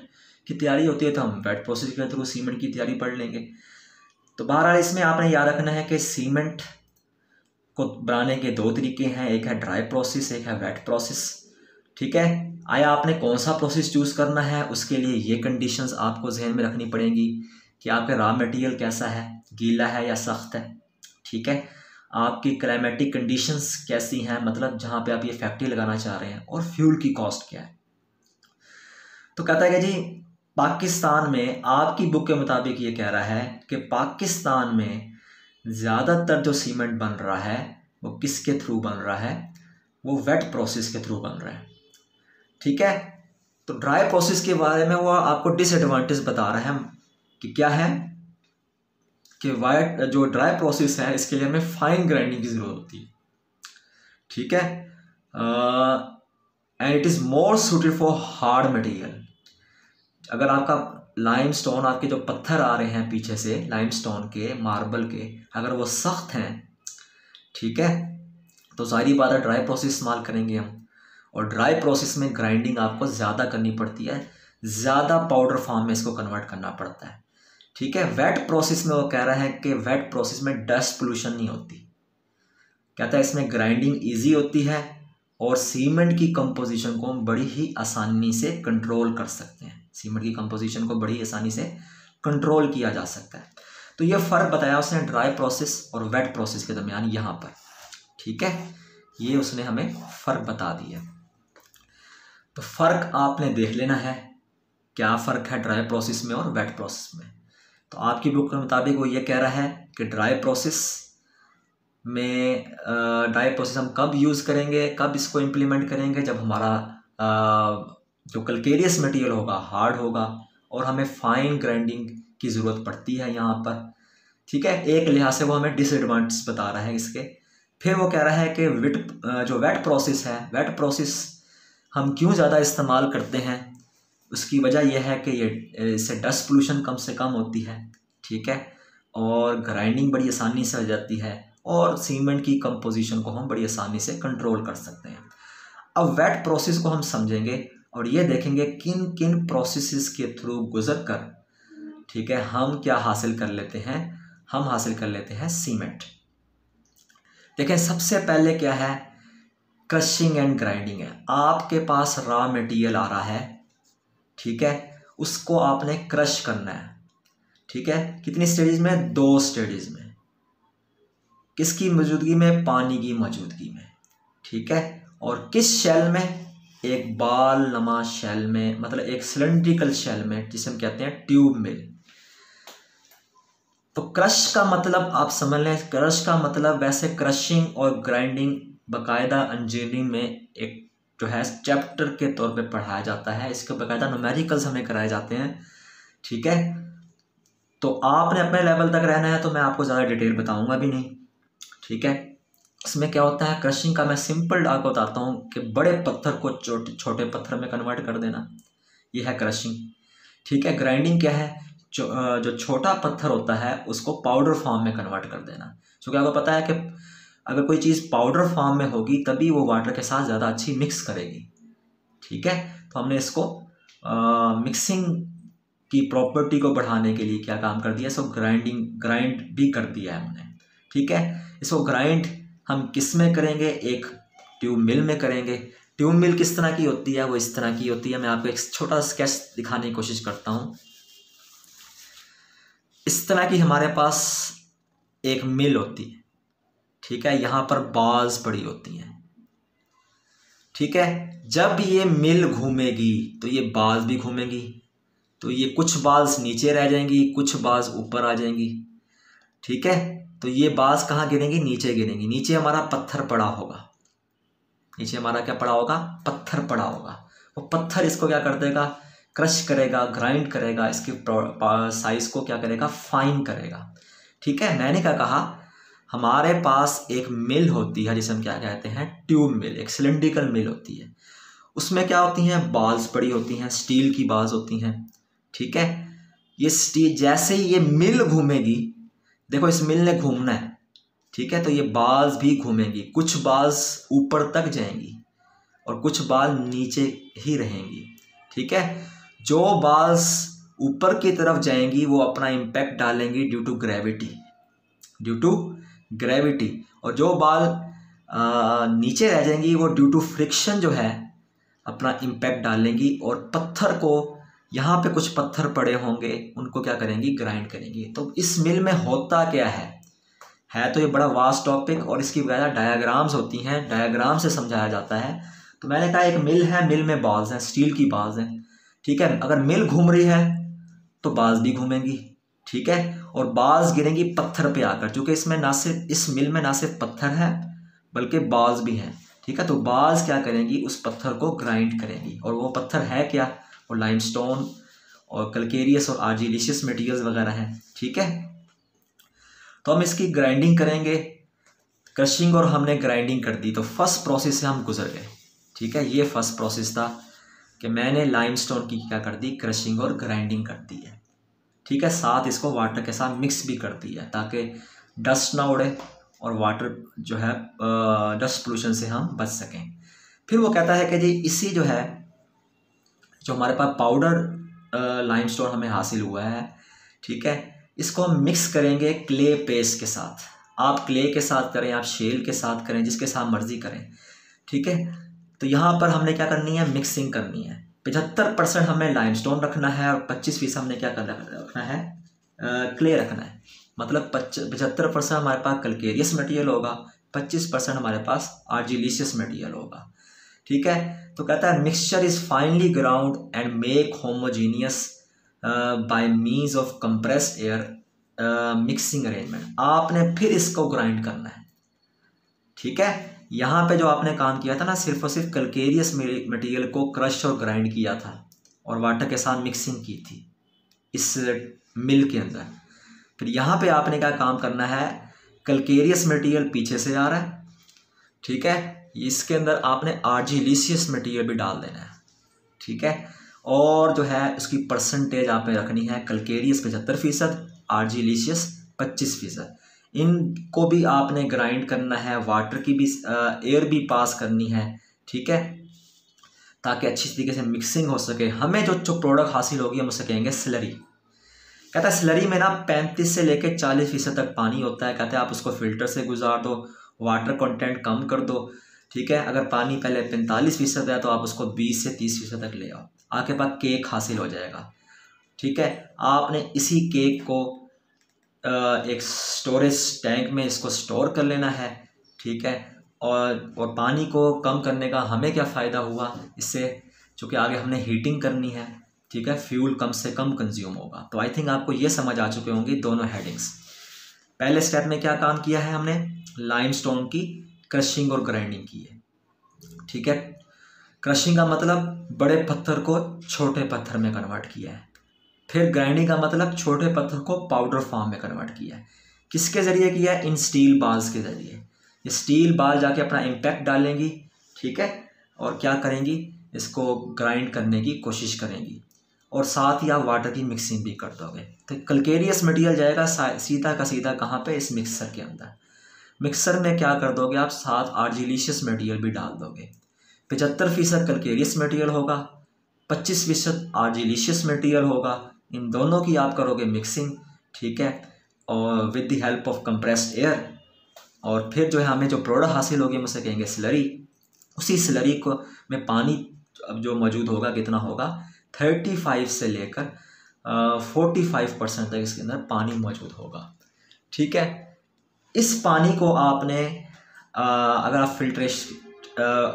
की तैयारी होती है, तो हम वेट प्रोसेस के थ्रू सीमेंट की तैयारी पढ़ लेंगे। तो बहरहाल इसमें आपने याद रखना है कि सीमेंट को बनाने के 2 तरीके हैं, एक है ड्राई प्रोसेस, एक है वेट प्रोसेस, ठीक है। आया आपने कौन सा प्रोसेस चूज़ करना है, उसके लिए ये कंडीशंस आपको जहन में रखनी पड़ेंगी कि आपका रॉ मटेरियल कैसा है, गीला है या सख्त है, ठीक है। आपकी क्लाइमेटिक कंडीशंस कैसी हैं, मतलब जहाँ पे आप ये फैक्ट्री लगाना चाह रहे हैं, और फ्यूल की कॉस्ट क्या है। तो कहता है कि जी पाकिस्तान में, आपकी बुक के मुताबिक ये कह रहा है कि पाकिस्तान में ज़्यादातर जो सीमेंट बन रहा है वो किसके थ्रू बन रहा है, वो वेट प्रोसेस के थ्रू बन रहा है, ठीक है। तो ड्राई प्रोसेस के बारे में वो आपको डिसएडवांटेज बता रहा है कि क्या है, कि वाइट जो ड्राई प्रोसेस है इसके लिए हमें फाइन ग्राइंडिंग की ज़रूरत होती है, ठीक है। And it is more suited for hard material. अगर आपका लाइमस्टोन, आपके जो पत्थर आ रहे हैं पीछे से लाइमस्टोन के, मार्बल के, अगर वो सख्त हैं, ठीक है, तो सारी बात है ड्राई प्रोसेस इस्तेमाल करेंगे हम। और ड्राई प्रोसेस में ग्राइंडिंग आपको ज़्यादा करनी पड़ती है, ज़्यादा पाउडर फॉर्म में इसको कन्वर्ट करना पड़ता है, ठीक है। वेट प्रोसेस में वो कह रहा है कि वेट प्रोसेस में डस्ट पोल्यूशन नहीं होती, कहता है इसमें ग्राइंडिंग ईजी होती है और सीमेंट की कंपोजिशन को हम बड़ी ही आसानी से कंट्रोल कर सकते हैं, सीमेंट की कंपोजिशन को बड़ी आसानी से कंट्रोल किया जा सकता है। तो ये फ़र्क बताया उसने ड्राई प्रोसेस और वेट प्रोसेस के दरमियान यहाँ पर, ठीक है, ये उसने हमें फ़र्क बता दिया। तो फ़र्क आपने देख लेना है, क्या फ़र्क है ड्राई प्रोसेस में और वेट प्रोसेस में। तो आपकी बुक के मुताबिक वो ये कह रहा है कि ड्राई प्रोसेस में ड्राई प्रोसेस हम कब यूज़ करेंगे, कब इसको इम्प्लीमेंट करेंगे, जब हमारा जो कैल्केरियस मटेरियल होगा हार्ड होगा और हमें फाइन ग्राइंडिंग की ज़रूरत पड़ती है यहाँ पर, ठीक है। एक लिहाज से वो हमें डिसएडवांटेज बता रहा है इसके। फिर वो कह रहा है कि जो वेट प्रोसेस है, वेट प्रोसेस हम क्यों ज़्यादा इस्तेमाल करते हैं, उसकी वजह यह है कि ये इससे डस्ट पोल्यूशन कम से कम होती है, ठीक है, और ग्राइंडिंग बड़ी आसानी से हो जाती है और सीमेंट की कंपोजिशन को हम बड़ी आसानी से कंट्रोल कर सकते हैं। अब वेट प्रोसेस को हम समझेंगे और ये देखेंगे किन किन प्रोसेसेस के थ्रू गुजर कर, ठीक है, हम क्या हासिल कर लेते हैं, हम हासिल कर लेते हैं सीमेंट। देखें सबसे पहले क्या है, क्रशिंग एंड ग्राइंडिंग है। आपके पास रॉ मटेरियल आ रहा है, ठीक है, उसको आपने क्रश करना है, ठीक है। कितनी स्टेजेस में, 2 स्टेजेस में। किसकी मौजूदगी में, पानी की मौजूदगी में, ठीक है। और किस शेल में, एक बाल नमा शेल में, मतलब एक सिलेंड्रिकल शेल में, जिसे हम कहते हैं ट्यूब मिल। तो क्रश का मतलब आप समझ लें, क्रश का मतलब वैसे क्रशिंग और ग्राइंडिंग बाकायदा इंजीनियरिंग में एक जो है चैप्टर के तौर पे पढ़ाया जाता है, इसके बाकायदा न्यूमेरिकल्स हमें कराए जाते हैं, ठीक है। तो आपने अपने लेवल तक रहना है, तो मैं आपको ज़्यादा डिटेल बताऊंगा भी नहीं, ठीक है। इसमें क्या होता है, क्रशिंग का मैं सिंपल आपको बताता हूँ कि बड़े पत्थर को छोटे पत्थर में कन्वर्ट कर देना, ये है क्रशिंग, ठीक है। ग्राइंडिंग क्या है, जो छोटा पत्थर होता है उसको पाउडर फॉर्म में कन्वर्ट कर देना, क्योंकि आपको पता है कि अगर कोई चीज़ पाउडर फॉर्म में होगी तभी वो वाटर के साथ ज़्यादा अच्छी मिक्स करेगी, ठीक है। तो हमने इसको मिक्सिंग की प्रॉपर्टी को बढ़ाने के लिए क्या काम कर दिया, इसको ग्राइंड भी कर दिया है हमने, ठीक है। इसको ग्राइंड हम किस में करेंगे, एक ट्यूब मिल में करेंगे। ट्यूब मिल किस तरह की होती है, वो इस तरह की होती है। मैं आपको एक छोटा स्केच दिखाने की कोशिश करता हूँ। इस तरह की हमारे पास एक मिल होती है, ठीक है, यहाँ पर बाल्स पड़ी होती हैं, ठीक है। जब ये मिल घूमेगी तो ये बाल्स भी घूमेंगी, तो ये कुछ बाल्स नीचे रह जाएंगी, कुछ बाल्स ऊपर आ जाएंगी, ठीक है। तो ये बाल्स कहाँ गिरेंगी? नीचे गिरेंगी। नीचे हमारा पत्थर पड़ा होगा, नीचे हमारा क्या पड़ा होगा? पत्थर पड़ा होगा। वो पत्थर इसको क्या कर देगा? क्रश करेगा, ग्राइंड करेगा, इसकी साइज को क्या करेगा? फाइन करेगा, ठीक है। मैंने क्या कहा? हमारे पास एक मिल होती है जिसे हम क्या कहते हैं? ट्यूब मिल। एक सिलेंड्रिकल मिल होती है, उसमें क्या होती हैं? बाल्स पड़ी होती हैं, स्टील की बाल्स होती हैं, ठीक है। ये स्टील, जैसे ही ये मिल घूमेगी, देखो इस मिल ने घूमना है, ठीक है, तो ये बाल्स भी घूमेंगी। कुछ बाल्स ऊपर तक जाएंगी और कुछ बाल नीचे ही रहेंगी, ठीक है। जो बाल्स ऊपर की तरफ जाएंगी वो अपना इम्पैक्ट डालेंगी due to gravity, due to gravity. और जो बाल नीचे रह जाएंगी वो ड्यू टू फ्रिक्शन जो है अपना इम्पैक्ट डालेंगी। और पत्थर को, यहाँ पे कुछ पत्थर पड़े होंगे, उनको क्या करेंगी? ग्राइंड करेंगी। तो इस मिल में होता क्या है तो ये बड़ा वास्ट टॉपिक और इसकी वजह डायग्राम्स होती हैं, डायग्राम से समझाया जाता है। तो मैंने कहा एक मिल है, मिल में बाल्स हैं, स्टील की बाल्स हैं, ठीक है। अगर मिल घूम रही है तो बाल्स भी घूमेंगी, ठीक है, और बाल्स गिरेंगी पत्थर पे आकर, क्योंकि इसमें ना सिर्फ, इस मिल में ना सिर्फ पत्थर है बल्कि बाल्स भी हैं, ठीक है। तो बाल्स क्या करेंगी? उस पत्थर को ग्राइंड करेंगी। और वो पत्थर है क्या? वो लाइमस्टोन और कैल्केरियस और आर्जिलिशियस मटेरियल्स वगैरह हैं, ठीक है। तो हम इसकी ग्राइंडिंग करेंगे, क्रशिंग, और हमने ग्राइंडिंग कर दी। तो फर्स्ट प्रोसेस से हम गुजर गए, ठीक है। ये फर्स्ट प्रोसेस था कि मैंने लाइमस्टोन की क्या कर दी? क्रशिंग और ग्राइंडिंग कर दी है, ठीक है। साथ इसको वाटर के साथ मिक्स भी कर दिया ताकि डस्ट ना उड़े और वाटर जो है डस्ट पोल्यूशन से हम बच सकें। फिर वो कहता है कि जी इसी जो है, जो हमारे पास पाउडर लाइमस्टोन हमें हासिल हुआ है, ठीक है, इसको हम मिक्स करेंगे क्ले पेस्ट के साथ। आप क्ले के साथ करें, आप शेल के साथ करें, जिसके साथ मर्जी करें, ठीक है। तो यहाँ पर हमने क्या करनी है? मिक्सिंग करनी है। 75% हमें लाइमस्टोन रखना है और 25% हमने क्या रखना है? क्ले रखना है। मतलब 75% हमारे पास कैल्केरियस मटेरियल होगा, 25% हमारे पास आर्जिलिशियस मटेरियल होगा, ठीक है। तो कहता है mixture is finally ground and make homogeneous bye means of compressed air mixing arrangement. आपने फिर इसको ग्राइंड करना है, ठीक है। यहाँ पे जो आपने काम किया था ना, सिर्फ और सिर्फ कैल्केरियस मटेरियल को क्रश और ग्राइंड किया था और वाटर के साथ मिक्सिंग की थी इस मिल के अंदर। फिर यहाँ पे आपने क्या काम करना है? कैल्केरियस मटेरियल पीछे से आ रहा है, ठीक है, इसके अंदर आपने आर्जिलिशियस मटेरियल भी डाल देना है, ठीक है। और जो है उसकी परसेंटेज आपने रखनी है, कैल्केरियस 75%, आर्जिलिशियस 25%। इनको भी आपने ग्राइंड करना है, वाटर की भी एयर भी पास करनी है, ठीक है, ताकि अच्छी तरीके से मिक्सिंग हो सके। हमें जो प्रोडक्ट हासिल होगी हम उसे कहेंगे स्लरी। कहता है स्लरी में ना 35 से लेकर 40% तक पानी होता है। कहते हैं आप उसको फिल्टर से गुजार दो, वाटर कंटेंट कम कर दो, ठीक है। अगर पानी पहले 45% है तो आप उसको 20 से 30% तक ले आओ, आपके पास केक हासिल हो जाएगा, ठीक है। आपने इसी केक को एक स्टोरेज टैंक में इसको स्टोर कर लेना है, ठीक है। और पानी को कम करने का हमें क्या फ़ायदा हुआ इससे? चूँकि आगे हमने हीटिंग करनी है, ठीक है, फ्यूल कम से कम कंज्यूम होगा। तो आई थिंक आपको ये समझ आ चुके होंगे दोनों हेडिंग्स। पहले स्टेप में क्या काम किया है हमने? लाइमस्टोन की क्रशिंग और ग्राइंडिंग की है, ठीक है। क्रशिंग का मतलब बड़े पत्थर को छोटे पत्थर में कन्वर्ट किया है। फिर ग्राइंडिंग का मतलब छोटे पत्थर को पाउडर फॉर्म में कन्वर्ट किया है। किसके ज़रिए किया है? इन स्टील बाल्स के ज़रिए। ये स्टील बाल जाके अपना इम्पैक्ट डालेंगी, ठीक है, और क्या करेंगी? इसको ग्राइंड करने की कोशिश करेंगी और साथ ही आप वाटर की मिक्सिंग भी कर दोगे। तो कैल्केरियस मटेरियल जाएगा सीधा का सीधा कहाँ पे? इस मिक्सर के अंदर। मिक्सर में क्या कर दोगे आप? साथ आर्जिलिशियस मटेरियल भी डाल दोगे। 75% कैल्केरियस मटेरियल होगा, 25% आर्जिलिशियस मटेरियल होगा। इन दोनों की आप करोगे मिक्सिंग, ठीक है, और with the help of compressed air. और फिर जो है हमें जो प्रोडक्ट हासिल होगी हम उसे कहेंगे स्लरी। उसी स्लरी को में पानी अब जो मौजूद होगा कितना होगा? 35 से लेकर 45% तक इसके अंदर पानी मौजूद होगा। ठीक है, इस पानी को आपने अगर आप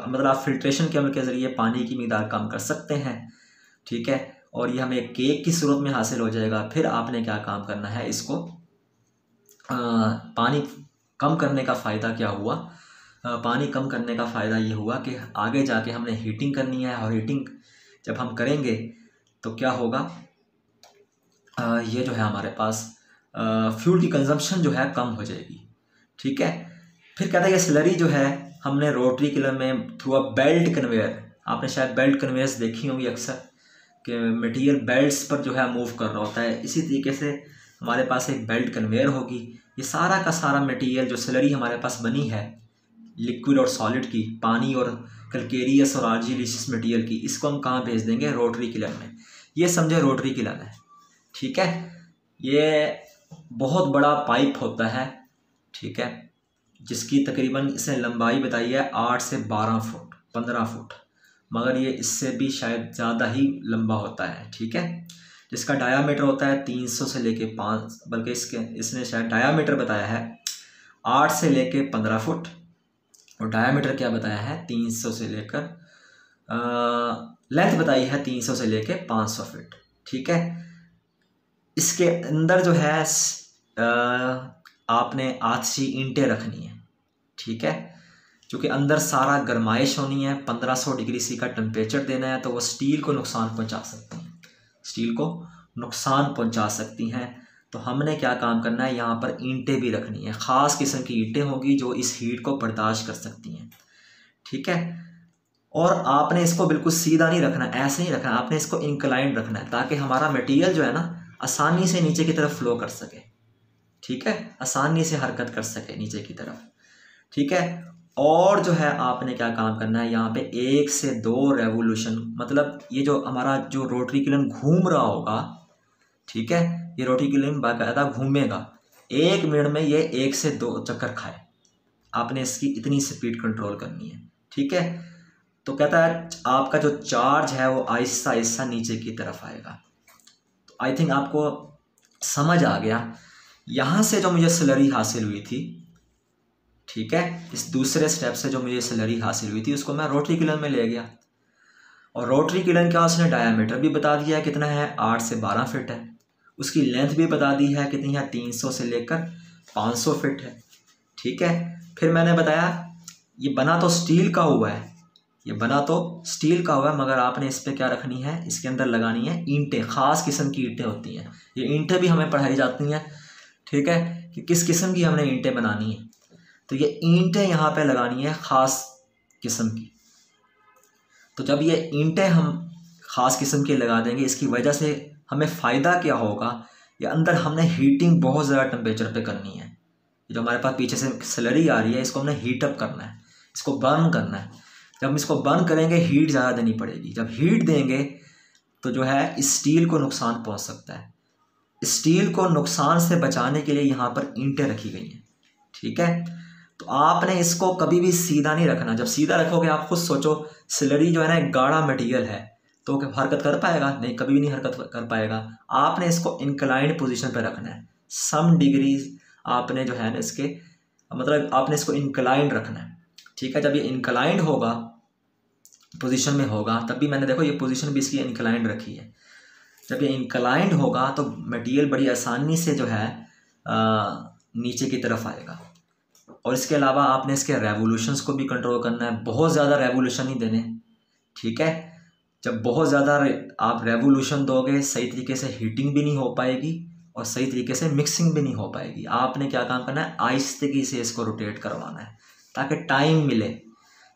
मतलब आप फिल्ट्रेशन के अमल के ज़रिए पानी की मिक़दार कम कर सकते हैं। ठीक है, और ये हमें केक की सूरत में हासिल हो जाएगा। फिर आपने क्या काम करना है, इसको पानी कम करने का फ़ायदा क्या हुआ, पानी कम करने का फ़ायदा ये हुआ कि आगे जाके हमने हीटिंग करनी है, और हीटिंग जब हम करेंगे तो क्या होगा, ये जो है हमारे पास फ्यूल की कंजम्पशन जो है कम हो जाएगी। ठीक है, फिर कहता है ये स्लरी जो है हमने रोटरी किलर में थ्रू अ बेल्ट कन्वेयर, आपने शायद बेल्ट कन्वेयर्स देखी होंगी अक्सर कि मटेरियल बेल्ट्स पर जो है मूव कर रहा होता है। इसी तरीके से हमारे पास एक बेल्ट कन्वेयर होगी। ये सारा का सारा मटेरियल जो स्लरी हमारे पास बनी है लिक्विड और सॉलिड की, पानी और कैल्केरियस और आर्जिलिशियस मटेरियल की, इसको हम कहाँ भेज देंगे, रोटरी किलर में। ये समझे रोटरी किलर है। ठीक है, ये बहुत बड़ा पाइप होता है। ठीक है, जिसकी तकरीबन इसने लंबाई बताई है 8 से 12 फुट 15 फुट, मगर ये इससे भी शायद ज़्यादा ही लंबा होता है। ठीक है, जिसका डायामीटर होता है 300 से लेके 5, बल्कि इसने शायद डायामीटर बताया है 8 से लेके 15 फुट, और डायामीटर क्या बताया है 300 से लेकर लेंथ बताई है 300 से लेके 500 फीट। ठीक है, इसके अंदर जो है आपने आछी ईंटें रखनी है। ठीक है, क्योंकि अंदर सारा गर्माइश होनी है, 1500 डिग्री सी का टेम्परेचर देना है, तो वो स्टील को नुकसान पहुंचा सकती हैं, स्टील को नुकसान पहुंचा सकती हैं। तो हमने क्या काम करना है, यहाँ पर ईंटें भी रखनी है, ख़ास किस्म की ईंटें होगी जो इस हीट को बर्दाश्त कर सकती हैं। ठीक है, और आपने इसको बिल्कुल सीधा नहीं रखना, ऐसे नहीं रखना, आपने इसको इंक्लाइंड रखना है, ताकि हमारा मटेरियल जो है ना आसानी से नीचे की तरफ फ्लो कर सके। ठीक है, आसानी से हरकत कर सके नीचे की तरफ। ठीक है, और जो है आपने क्या काम करना है, यहाँ पे 1 से 2 रेवोल्यूशन, मतलब ये जो हमारा जो रोटरी किलन घूम रहा होगा, ठीक है, ये रोटरी किलन बाकायदा घूमेगा, 1 मिनट में ये 1 से 2 चक्कर खाए। आपने इसकी इतनी स्पीड कंट्रोल करनी है। ठीक है, तो कहता है आपका जो चार्ज है वो आहिस्ता आहिस्ता नीचे की तरफ आएगा। तो आई थिंक आपको समझ आ गया। यहाँ से जो मुझे स्लरी हासिल हुई थी, ठीक है, इस दूसरे स्टेप से जो मुझे स्लरी हासिल हुई थी उसको मैं रोटरी किलन में ले गया, और रोटरी किलन का उसने डायामीटर भी बता दिया है कितना है, 8 से 12 फीट है। उसकी लेंथ भी बता दी है कितनी है, 300 से लेकर 500 फीट है। ठीक है, फिर मैंने बताया ये बना तो स्टील का हुआ है, ये बना तो स्टील का हुआ है, मगर आपने इस पर क्या रखनी है, इसके अंदर लगानी है ईंटें, ख़ास किस्म की ईंटें होती हैं। ये ईंटें भी हमें पढ़ाई जाती हैं। ठीक है, कि किस किस्म की हमने ईंटें बनानी है, तो ये ईंटें यहाँ पे लगानी है ख़ास किस्म की। तो जब ये ईंटें हम ख़ास किस्म की लगा देंगे, इसकी वजह से हमें फ़ायदा क्या होगा, ये अंदर हमने हीटिंग बहुत ज़्यादा टेम्परेचर पे करनी है। जो हमारे पास पीछे से स्लरी आ रही है, इसको हमने हीटअप करना है, इसको बर्न करना है। जब हम इसको बर्न करेंगे हीट ज़्यादा देनी पड़ेगी। जब हीट देंगे तो जो है स्टील को नुकसान पहुँच सकता है। स्टील को नुकसान से बचाने के लिए यहाँ पर ईंटें रखी गई हैं। ठीक है, तो आपने इसको कभी भी सीधा नहीं रखना। जब सीधा रखोगे, आप खुद सोचो, स्लरी जो है ना एक गाढ़ा मटेरियल है, तो हरकत कर पाएगा नहीं, कभी भी नहीं हरकत कर पाएगा। आपने इसको इंक्लाइंड पोजीशन पर रखना है, सम डिग्री आपने जो है ना इसके मतलब आपने इसको इंक्लाइंड रखना है। ठीक है, जब ये इंक्लाइंड होगा, पोजीशन में होगा, तब भी मैंने देखो ये पोजीशन भी इसकी इंक्लाइंड रखी है। जब ये इंक्लाइंड होगा तो मटेरियल बड़ी आसानी से जो है नीचे की तरफ आएगा। और इसके अलावा आपने इसके रेवोल्यूशंस को भी कंट्रोल करना है, बहुत ज़्यादा रेवोल्यूशन नहीं देने। ठीक है, जब बहुत ज़्यादा आप रेवोल्यूशन दोगे, सही तरीके से हीटिंग भी नहीं हो पाएगी और सही तरीके से मिक्सिंग भी नहीं हो पाएगी। आपने क्या काम करना है, आहिस्ते से इसको रोटेट करवाना है, ताकि टाइम मिले,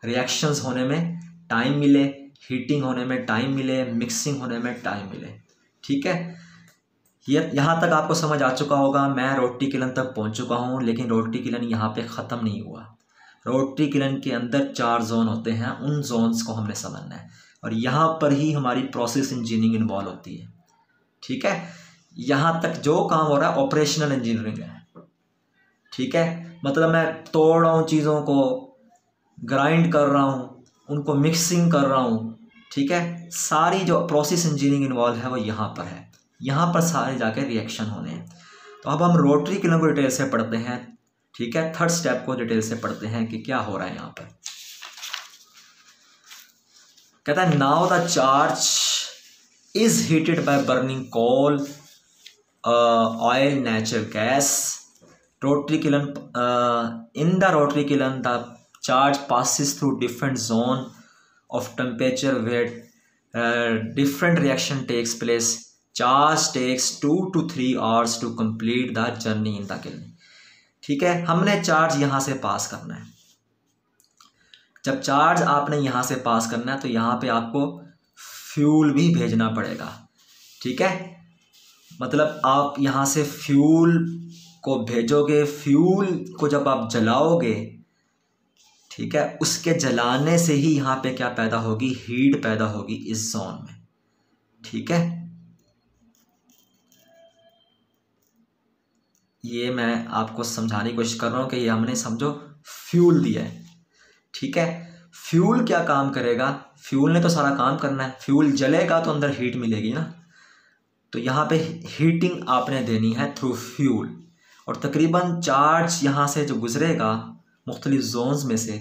रिएक्शंस होने में टाइम मिले, हीटिंग होने में टाइम मिले, मिक्सिंग होने में टाइम मिले। ठीक है, ये यहाँ तक आपको समझ आ चुका होगा। मैं रोटरी किलन तक पहुँच चुका हूँ, लेकिन रोटरी किलन यहाँ पे ख़त्म नहीं हुआ। रोटरी किलन के अंदर 4 जोन होते हैं, उन जोन्स को हमने समझना है, और यहाँ पर ही हमारी प्रोसेस इंजीनियरिंग इन्वॉल्व होती है। ठीक है, यहाँ तक जो काम हो रहा है ऑपरेशनल इंजीनियरिंग है। ठीक है, मतलब मैं तोड़ रहा हूँ चीज़ों को, ग्राइंड कर रहा हूँ, उनको मिक्सिंग कर रहा हूँ। ठीक है, सारी जो प्रोसेस इंजीनियरिंग इन्वॉल्व है वो यहाँ पर है। यहाँ पर सारे जाके रिएक्शन होने हैं। तो अब हम रोटरी किलन को डिटेल से पढ़ते हैं, ठीक है। थर्ड स्टेप को डिटेल से पढ़ते हैं कि क्या हो रहा है यहाँ पर। कहता है now the charge is heated by burning coal, oil, natural gas, rotary kiln, in the rotary kiln the charge passes through different zone of temperature where different reaction takes place. Charge takes 2 to 3 hours to complete the journey in the kiln. ठीक है, हमने चार्ज यहाँ से पास करना है। जब चार्ज आपने यहाँ से पास करना है तो यहाँ पे आपको फ्यूल भी भेजना पड़ेगा, ठीक है। मतलब आप यहाँ से फ्यूल को भेजोगे, फ्यूल को जब आप जलाओगे, ठीक है, उसके जलाने से ही यहाँ पे क्या पैदा होगी, हीट पैदा होगी इस जोन में, ठीक है। ये मैं आपको समझाने की कोशिश कर रहा हूँ कि ये हमने समझो फ्यूल दिया है, ठीक है। फ्यूल क्या काम करेगा, फ्यूल ने तो सारा काम करना है, फ्यूल जलेगा तो अंदर हीट मिलेगी ना, तो यहाँ पे हीटिंग आपने देनी है थ्रू फ्यूल। और तकरीबन चार्ज यहाँ से जो गुजरेगा मुख्तलिफ जोन्स में से,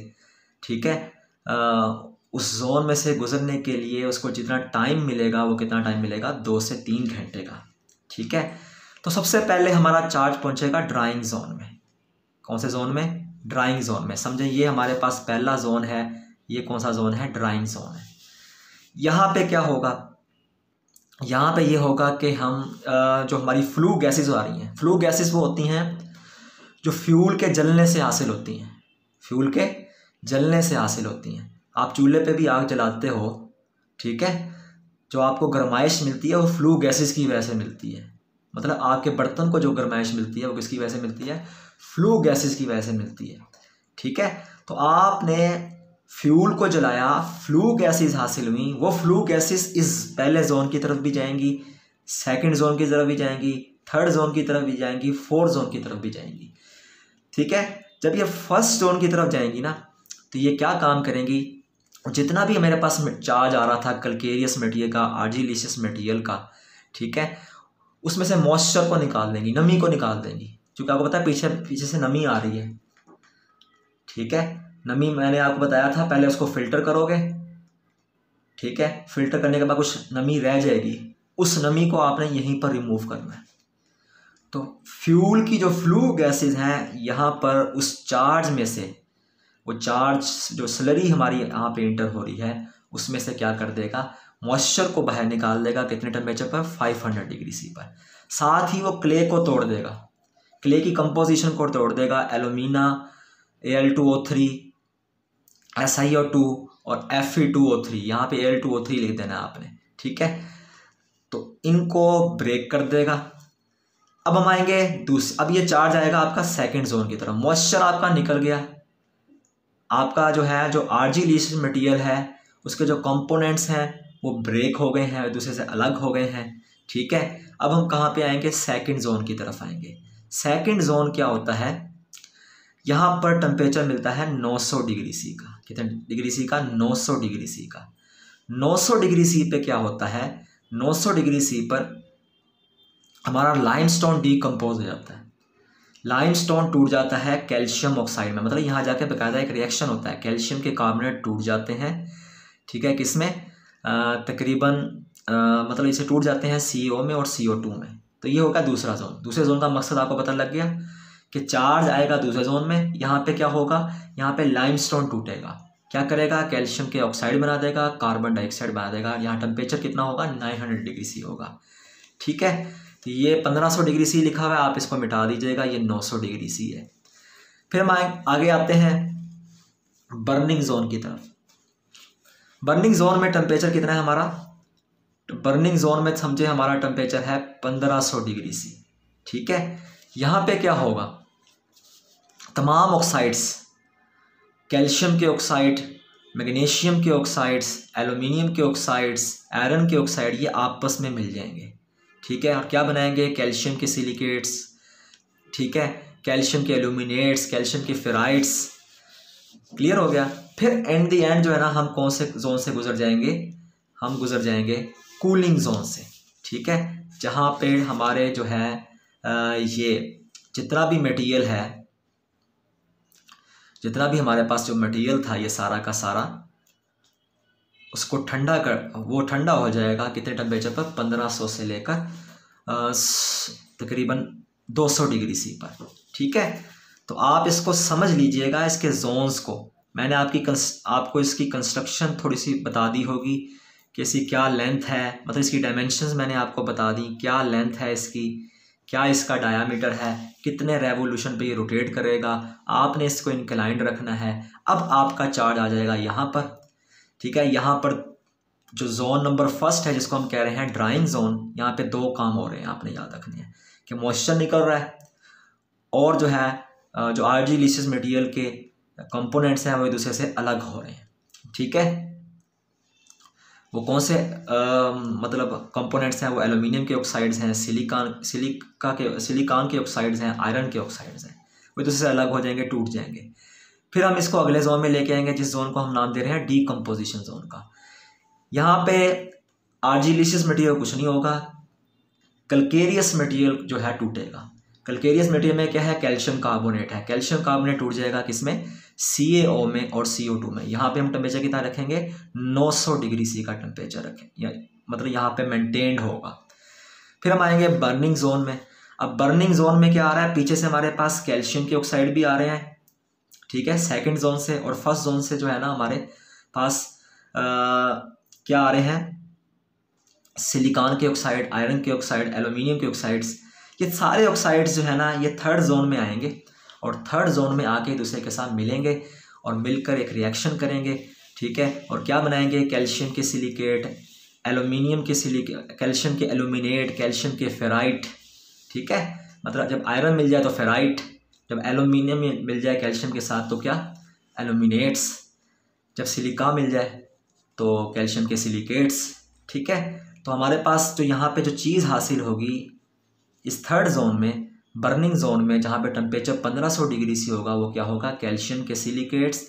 ठीक है, उस जोन में से गुजरने के लिए उसको जितना टाइम मिलेगा, वो कितना टाइम मिलेगा, 2 से 3 घंटे का, ठीक है। तो सबसे पहले हमारा चार्ज पहुँचेगा ड्राइंग जोन में। कौन से जोन में, ड्राइंग जोन में। समझें, ये हमारे पास पहला जोन है, ये कौन सा जोन है, ड्राइंग जोन है। यहाँ पे क्या होगा, यहाँ पे ये होगा कि हम जो हमारी फ्लू गैसेस आ रही हैं, फ्लू गैसेस वो होती हैं जो फ्यूल के जलने से हासिल होती हैं, फ्यूल के जलने से हासिल होती हैं। आप चूल्हे पे भी आग जलाते हो, ठीक है, जो आपको गर्माइश मिलती है वो फ्लू गैसेस की वजह से मिलती है। मतलब आपके बर्तन को जो गर्माइश मिलती है वो किसकी वजह से मिलती है, फ्लू गैसेस की वजह से मिलती है, ठीक है। तो आपने फ्यूल को जलाया, फ्लू गैसेस हासिल हुई, वो फ्लू गैसेस इस पहले जोन की तरफ भी जाएंगी, सेकंड जोन की तरफ भी जाएंगी, थर्ड जोन की तरफ भी जाएंगी, फोर्थ जोन की तरफ भी जाएंगी, ठीक है। जब ये फर्स्ट जोन की तरफ जाएंगी ना, तो ये क्या काम करेंगी, जितना भी मेरे पास चार्ज आ रहा था कैल्केरियस मटेरियल का, आर्जिलिशियस मटेरियल का, ठीक है, उसमें से मॉइस्चर को निकाल देंगी, नमी को निकाल देंगी। क्योंकि आपको पता है पीछे से नमी आ रही है, ठीक है। नमी मैंने आपको बताया था, पहले उसको फिल्टर करोगे, ठीक है, फिल्टर करने के बाद कुछ नमी रह जाएगी, उस नमी को आपने यहीं पर रिमूव करना है। तो फ्यूल की जो फ्लू गैसेस हैं यहाँ पर उस चार्ज में से, वो चार्ज जो स्लरी हमारी यहाँ पे इंटर हो रही है, उसमें से क्या कर देगा, मॉइस्चर को बाहर निकाल देगा। कितने टेम्परेचर पर, 500 डिग्री सी पर। साथ ही वो क्ले को तोड़ देगा, क्ले की कंपोजिशन को तोड़ देगा। एलुमिना, Al2O3, SiO2 और Fe2O3, यहाँ पे Al2O3 लिख देना है आपने, ठीक है। तो इनको ब्रेक कर देगा। अब हम आएंगे अब ये चार्ज आएगा आपका सेकंड जोन की तरफ। मॉइस्चर आपका निकल गया, आपका जो है जो आर्जिलिशियस मटेरियल है उसके जो कंपोनेंट्स हैं वो ब्रेक हो गए हैं, एक दूसरे से अलग हो गए हैं, ठीक है। अब हम कहाँ पे आएंगे, सेकंड जोन की तरफ आएंगे। सेकंड जोन क्या होता है, यहाँ पर टेम्परेचर मिलता है 900 डिग्री सी का। कितने डिग्री सी का, 900 डिग्री सी का। 900 डिग्री सी पे क्या होता है, 900 डिग्री सी पर हमारा लाइमस्टोन डीकम्पोज हो जाता है, लाइमस्टोन टूट जाता है कैल्शियम ऑक्साइड में। मतलब यहाँ जाके बेकायदा एक रिएक्शन होता है, कैल्शियम के कार्बोनेट टूट जाते हैं, ठीक है, किसमें, तकरीबन मतलब इसे टूट जाते हैं CO में और CO2 में। तो ये होगा दूसरा जोन। दूसरे जोन का मकसद आपको पता लग गया कि चार्ज आएगा दूसरे जोन में। यहाँ पे क्या होगा, यहाँ पे लाइमस्टोन टूटेगा, क्या करेगा, कैल्शियम के ऑक्साइड बना देगा, कार्बन डाइऑक्साइड बना देगा। यहाँ टेम्परेचर कितना होगा, 900 डिग्री सी होगा, ठीक है। तो ये 1500 डिग्री सी लिखा हुआ है, आप इसको मिटा दीजिएगा, ये 900 डिग्री सी है। फिर हम आगे आते हैं बर्निंग जोन की तरफ। बर्निंग जोन में टेम्परेचर कितना है हमारा, बर्निंग जोन में समझे हमारा टेम्परेचर है 1500 डिग्री सी, ठीक है। यहाँ पे क्या होगा, तमाम ऑक्साइड्स, कैल्शियम के ऑक्साइड, मैग्नीशियम के ऑक्साइड्स, एल्युमिनियम के ऑक्साइड्स, आयरन के ऑक्साइड, ये आपस में मिल जाएंगे, ठीक है। और क्या बनाएंगे, कैल्शियम के सिलिकेट्स, ठीक है, कैल्शियम के एल्यूमिनेट्स, कैल्शियम के फेराइड्स। क्लियर हो गया। फिर एंड द एंड जो है ना, हम कौन से जोन से गुजर जाएंगे, हम गुजर जाएंगे कूलिंग जोन से, ठीक है। जहाँ पे हमारे जो है ये जितना भी मटेरियल है, जितना भी हमारे पास जो मटेरियल था ये सारा का सारा, उसको ठंडा कर, वो ठंडा हो जाएगा कितने टेम्परेचर पर, 1500 से लेकर तकरीबन 200 डिग्री सी पर। ठीक है, तो आप इसको समझ लीजिएगा, इसके जोन्स को मैंने आपको इसकी कंस्ट्रक्शन थोड़ी सी बता दी होगी कि इसकी क्या लेंथ है, मतलब इसकी डायमेंशंस मैंने आपको बता दी, क्या लेंथ है इसकी, क्या इसका डायामीटर है, कितने रेवोल्यूशन पे ये रोटेट करेगा, आपने इसको इंक्लाइंड रखना है। अब आपका चार्ज आ जाएगा यहाँ पर। ठीक है, यहाँ पर जो जोन नंबर फर्स्ट है जिसको हम कह रहे हैं ड्राइंग जोन, यहाँ पे दो काम हो रहे हैं, आपने याद रखने हैं कि मॉइस्चर निकल रहा है और जो है जो आर्जिलिशियस मटेरियल के कंपोनेंट्स हैं वो एक दूसरे से अलग हो रहे हैं। ठीक है, वो कौन से मतलब कंपोनेंट्स हैं, वो एल्यूमिनियम के ऑक्साइड्स हैं, सिलिकॉन के ऑक्साइड्स हैं, आयरन के ऑक्साइड्स हैं, वो एक दूसरे से अलग हो जाएंगे, टूट जाएंगे। फिर हम इसको अगले जोन में लेके आएंगे जिस जोन को हम नाम दे रहे हैं डीकम्पोजिशन जोन का। यहाँ पे आर्जिलिशियस मटेरियल कुछ नहीं होगा, कैल्केरियस मटेरियल जो है टूटेगा। कैल्केरियस मटेरियल में क्या है, कैल्शियम कार्बोनेट है, कैल्शियम कार्बोनेट टूट जाएगा किसमें, CaO में और CO2 में। यहाँ पे हम टेम्परेचर कितना रखेंगे, 900 डिग्री सी का टेम्परेचर रखें, मतलब यहाँ पे मेंटेन्ड होगा। फिर हम आएंगे बर्निंग जोन में। अब बर्निंग जोन में क्या आ रहा है, पीछे से हमारे पास कैल्शियम के ऑक्साइड भी आ रहे हैं। ठीक है, सेकंड जोन से, और फर्स्ट जोन से जो है ना हमारे पास क्या आ रहे हैं, सिलिकॉन के ऑक्साइड, आयरन के ऑक्साइड, एल्यूमिनियम के ऑक्साइड्स। ये सारे ऑक्साइड्स जो है ना ये थर्ड जोन में आएंगे और थर्ड जोन में आके दूसरे के साथ मिलेंगे और मिलकर एक रिएक्शन करेंगे। ठीक है, और क्या बनाएंगे, कैल्शियम के सिलिकेट, एल्यूमिनियम के सिलिकेट, कैल्शियम के एल्यूमिनेट, कैल्शियम के फेराइट। ठीक है, मतलब जब आयरन मिल जाए तो फेराइट, जब एल्यूमिनियम मिल जाए कैल्शियम के साथ तो क्या, एल्यूमिनेट्स, जब सिलिका मिल जाए तो कैल्शियम के सिलिकेट्स। ठीक है, तो हमारे पास जो यहाँ पे जो चीज़ हासिल होगी इस थर्ड जोन में, बर्निंग जोन में, जहाँ पे टेम्परेचर 1500 डिग्री सी होगा, वो क्या होगा, कैल्शियम के सिलिकेट्स,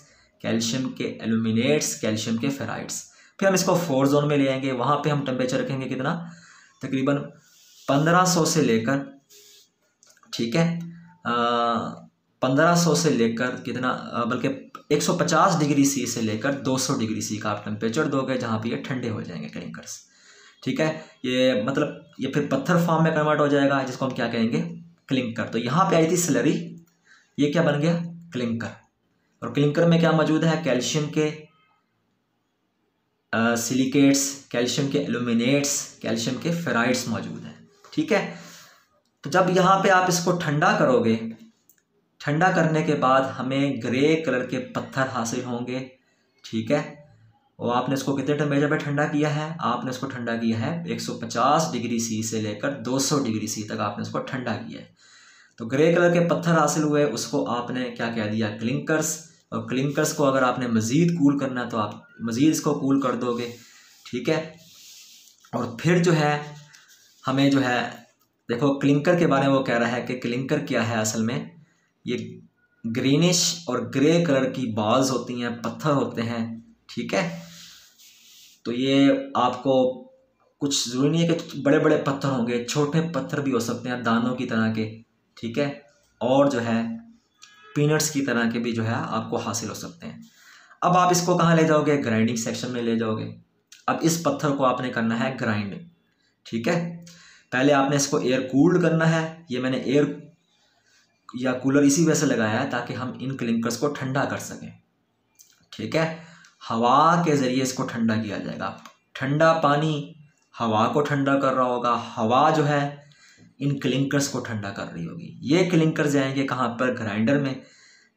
कैल्शियम के एल्यूमिनेट्स, कैल्शियम के फेराइट्स। फिर हम इसको फोर्थ जोन में ले आएंगे, वहाँ पे हम टेम्परेचर रखेंगे कितना, तकरीबन 1500 से लेकर, ठीक है 1500 से लेकर कितना, बल्कि 150 डिग्री सी से लेकर 200 डिग्री सी का आप टेम्परेचर दोगे, जहाँ पे ये ठंडे हो जाएंगे क्लिंकर्स। ठीक है, ये मतलब ये फिर पत्थर फॉर्म में कन्वर्ट हो जाएगा, जिसको हम क्या कहेंगे, क्लिंकर। तो यहाँ पे आई थी स्लरी, ये क्या बन गया, क्लिंकर। और क्लिंकर में क्या मौजूद है, कैल्शियम के सिलिकेट्स, कैल्शियम के एल्यूमिनेट्स, कैल्शियम के फेराइट्स मौजूद हैं। ठीक है, तो जब यहाँ पे आप इसको ठंडा करोगे, ठंडा करने के बाद हमें ग्रे कलर के पत्थर हासिल होंगे। ठीक है, और आपने इसको कितने टेम्परेचर पे ठंडा किया है, आपने इसको ठंडा किया है 150 डिग्री सी से लेकर 200 डिग्री सी तक आपने इसको ठंडा किया है। तो ग्रे कलर के पत्थर हासिल हुए, उसको आपने क्या कह दिया, क्लिंकर्स। और क्लिंकर्स को अगर आपने मज़ीद कूल करना तो आप मज़ीद इसको कूल कर दोगे। ठीक है, और फिर जो है हमें जो है, देखो क्लिंकर के बारे में वो कह रहा है कि क्लिंकर क्या है, असल में ये ग्रीनिश और ग्रे कलर की बॉल्स होती हैं, पत्थर होते हैं। ठीक है, तो ये आपको कुछ ज़रूरी नहीं है कि बड़े बड़े पत्थर होंगे, छोटे पत्थर भी हो सकते हैं दानों की तरह के। ठीक है, और जो है पीनट्स की तरह के भी जो है आपको हासिल हो सकते हैं। अब आप इसको कहाँ ले जाओगे, ग्राइंडिंग सेक्शन में ले जाओगे। अब इस पत्थर को आपने करना है ग्राइंड। ठीक है, पहले आपने इसको एयर कूल्ड करना है। ये मैंने एयर या कूलर इसी वजह से लगाया है ताकि हम इन क्लिंकर्स को ठंडा कर सकें। ठीक है, हवा के ज़रिए इसको ठंडा किया जाएगा। ठंडा पानी हवा को ठंडा कर रहा होगा, हवा जो है इन क्लिंकर्स को ठंडा कर रही होगी। ये क्लिंकर जाएंगे कहाँ पर, ग्राइंडर में।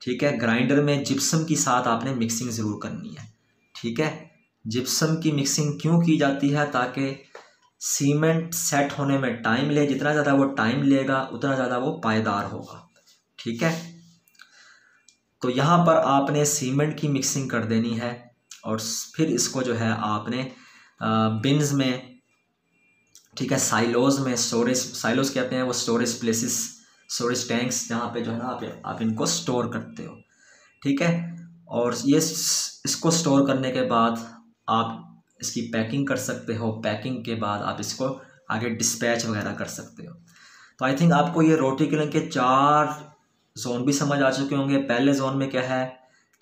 ठीक है, ग्राइंडर में जिप्सम की साथ आपने मिक्सिंग ज़रूर करनी है। ठीक है, जिप्सम की मिक्सिंग क्यों की जाती है, ताकि सीमेंट सेट होने में टाइम ले, जितना ज़्यादा वो टाइम लेगा उतना ज़्यादा वो पायदार होगा। ठीक है, तो यहाँ पर आपने सीमेंट की मिक्सिंग कर देनी है और फिर इसको जो है आपने बिन्स में, ठीक है, साइलोज में, स्टोरेज, साइलोज कहते हैं वो स्टोरेज प्लेसेस, स्टोरेज टैंक्स, जहाँ पे जो है ना आप इनको स्टोर करते हो। ठीक है, और ये इसको स्टोर करने के बाद आप इसकी पैकिंग कर सकते हो। पैकिंग के बाद आप इसको आगे डिस्पैच वगैरह कर सकते हो। तो आई थिंक आपको ये रोटिकुलम के 4 जोन भी समझ आ चुके होंगे। पहले जोन में क्या है,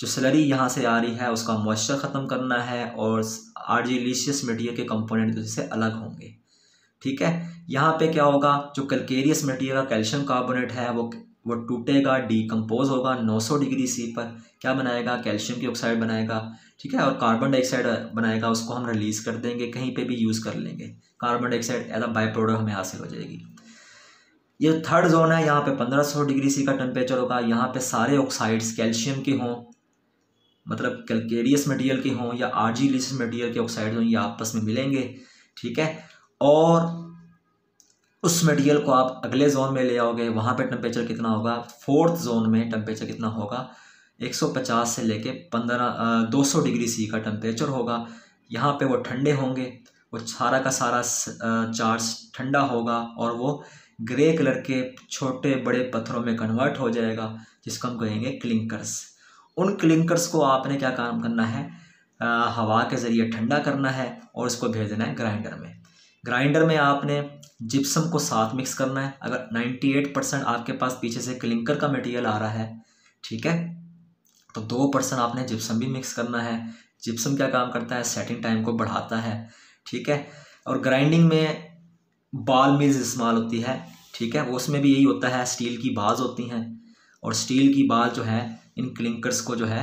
जो स्लरी यहाँ से आ रही है उसका मॉइस्चर ख़त्म करना है और आर्जिलिशियस मटीरियल के कंपोनेंट से अलग होंगे। ठीक है, यहाँ पे क्या होगा, जो कैल्केरियस मटीरियल का कैल्शियम कार्बोनेट है वो टूटेगा, डीकम्पोज होगा 900 डिग्री सी पर, क्या बनाएगा, कैल्शियम की ऑक्साइड बनाएगा। ठीक है, और कार्बन डाइऑक्साइड बनाएगा, उसको हम रिलीज़ कर देंगे, कहीं पे भी यूज़ कर लेंगे, carbon dioxide as a byproduct हमें हासिल हो जाएगी। ये थर्ड जोन है, यहाँ पे 1500 डिग्री सी का टेम्परेचर होगा। यहाँ पे सारे ऑक्साइड्स कैल्शियम के हों, मतलब कैल्केरियस मटीरियल के हों या आर्जिलिशियस मटीरियल के ऑक्साइड हों, ये आपस में मिलेंगे। ठीक है, और उस मटीरियल को आप अगले जोन में ले आओगे, वहाँ पे टेम्परेचर कितना होगा, फोर्थ जोन में टेम्परेचर कितना होगा, 150 से लेके 200 डिग्री सी का टेम्परेचर होगा। यहाँ पे वो ठंडे होंगे, वो सारा का सारा चार्ज ठंडा होगा और वो ग्रे कलर के छोटे बड़े पत्थरों में कन्वर्ट हो जाएगा, जिसको हम कहेंगे क्लिंकर्स। उन क्लिंकर्स को आपने क्या काम करना है, हवा के ज़रिए ठंडा करना है और उसको भेजना है ग्राइंडर में। ग्राइंडर में आपने जिप्सम को साथ मिक्स करना है। अगर 98% आपके पास पीछे से क्लिंकर का मटेरियल आ रहा है, ठीक है, तो 2% आपने जिप्सम भी मिक्स करना है। जिप्सम क्या काम करता है, सेटिंग टाइम को बढ़ाता है। ठीक है, और ग्राइंडिंग में बॉल मिल्स इस्तेमाल होती है। ठीक है, वो उसमें भी यही होता है, स्टील की बाल्स होती हैं और स्टील की बाल जो है इन क्लिंकर्स को जो है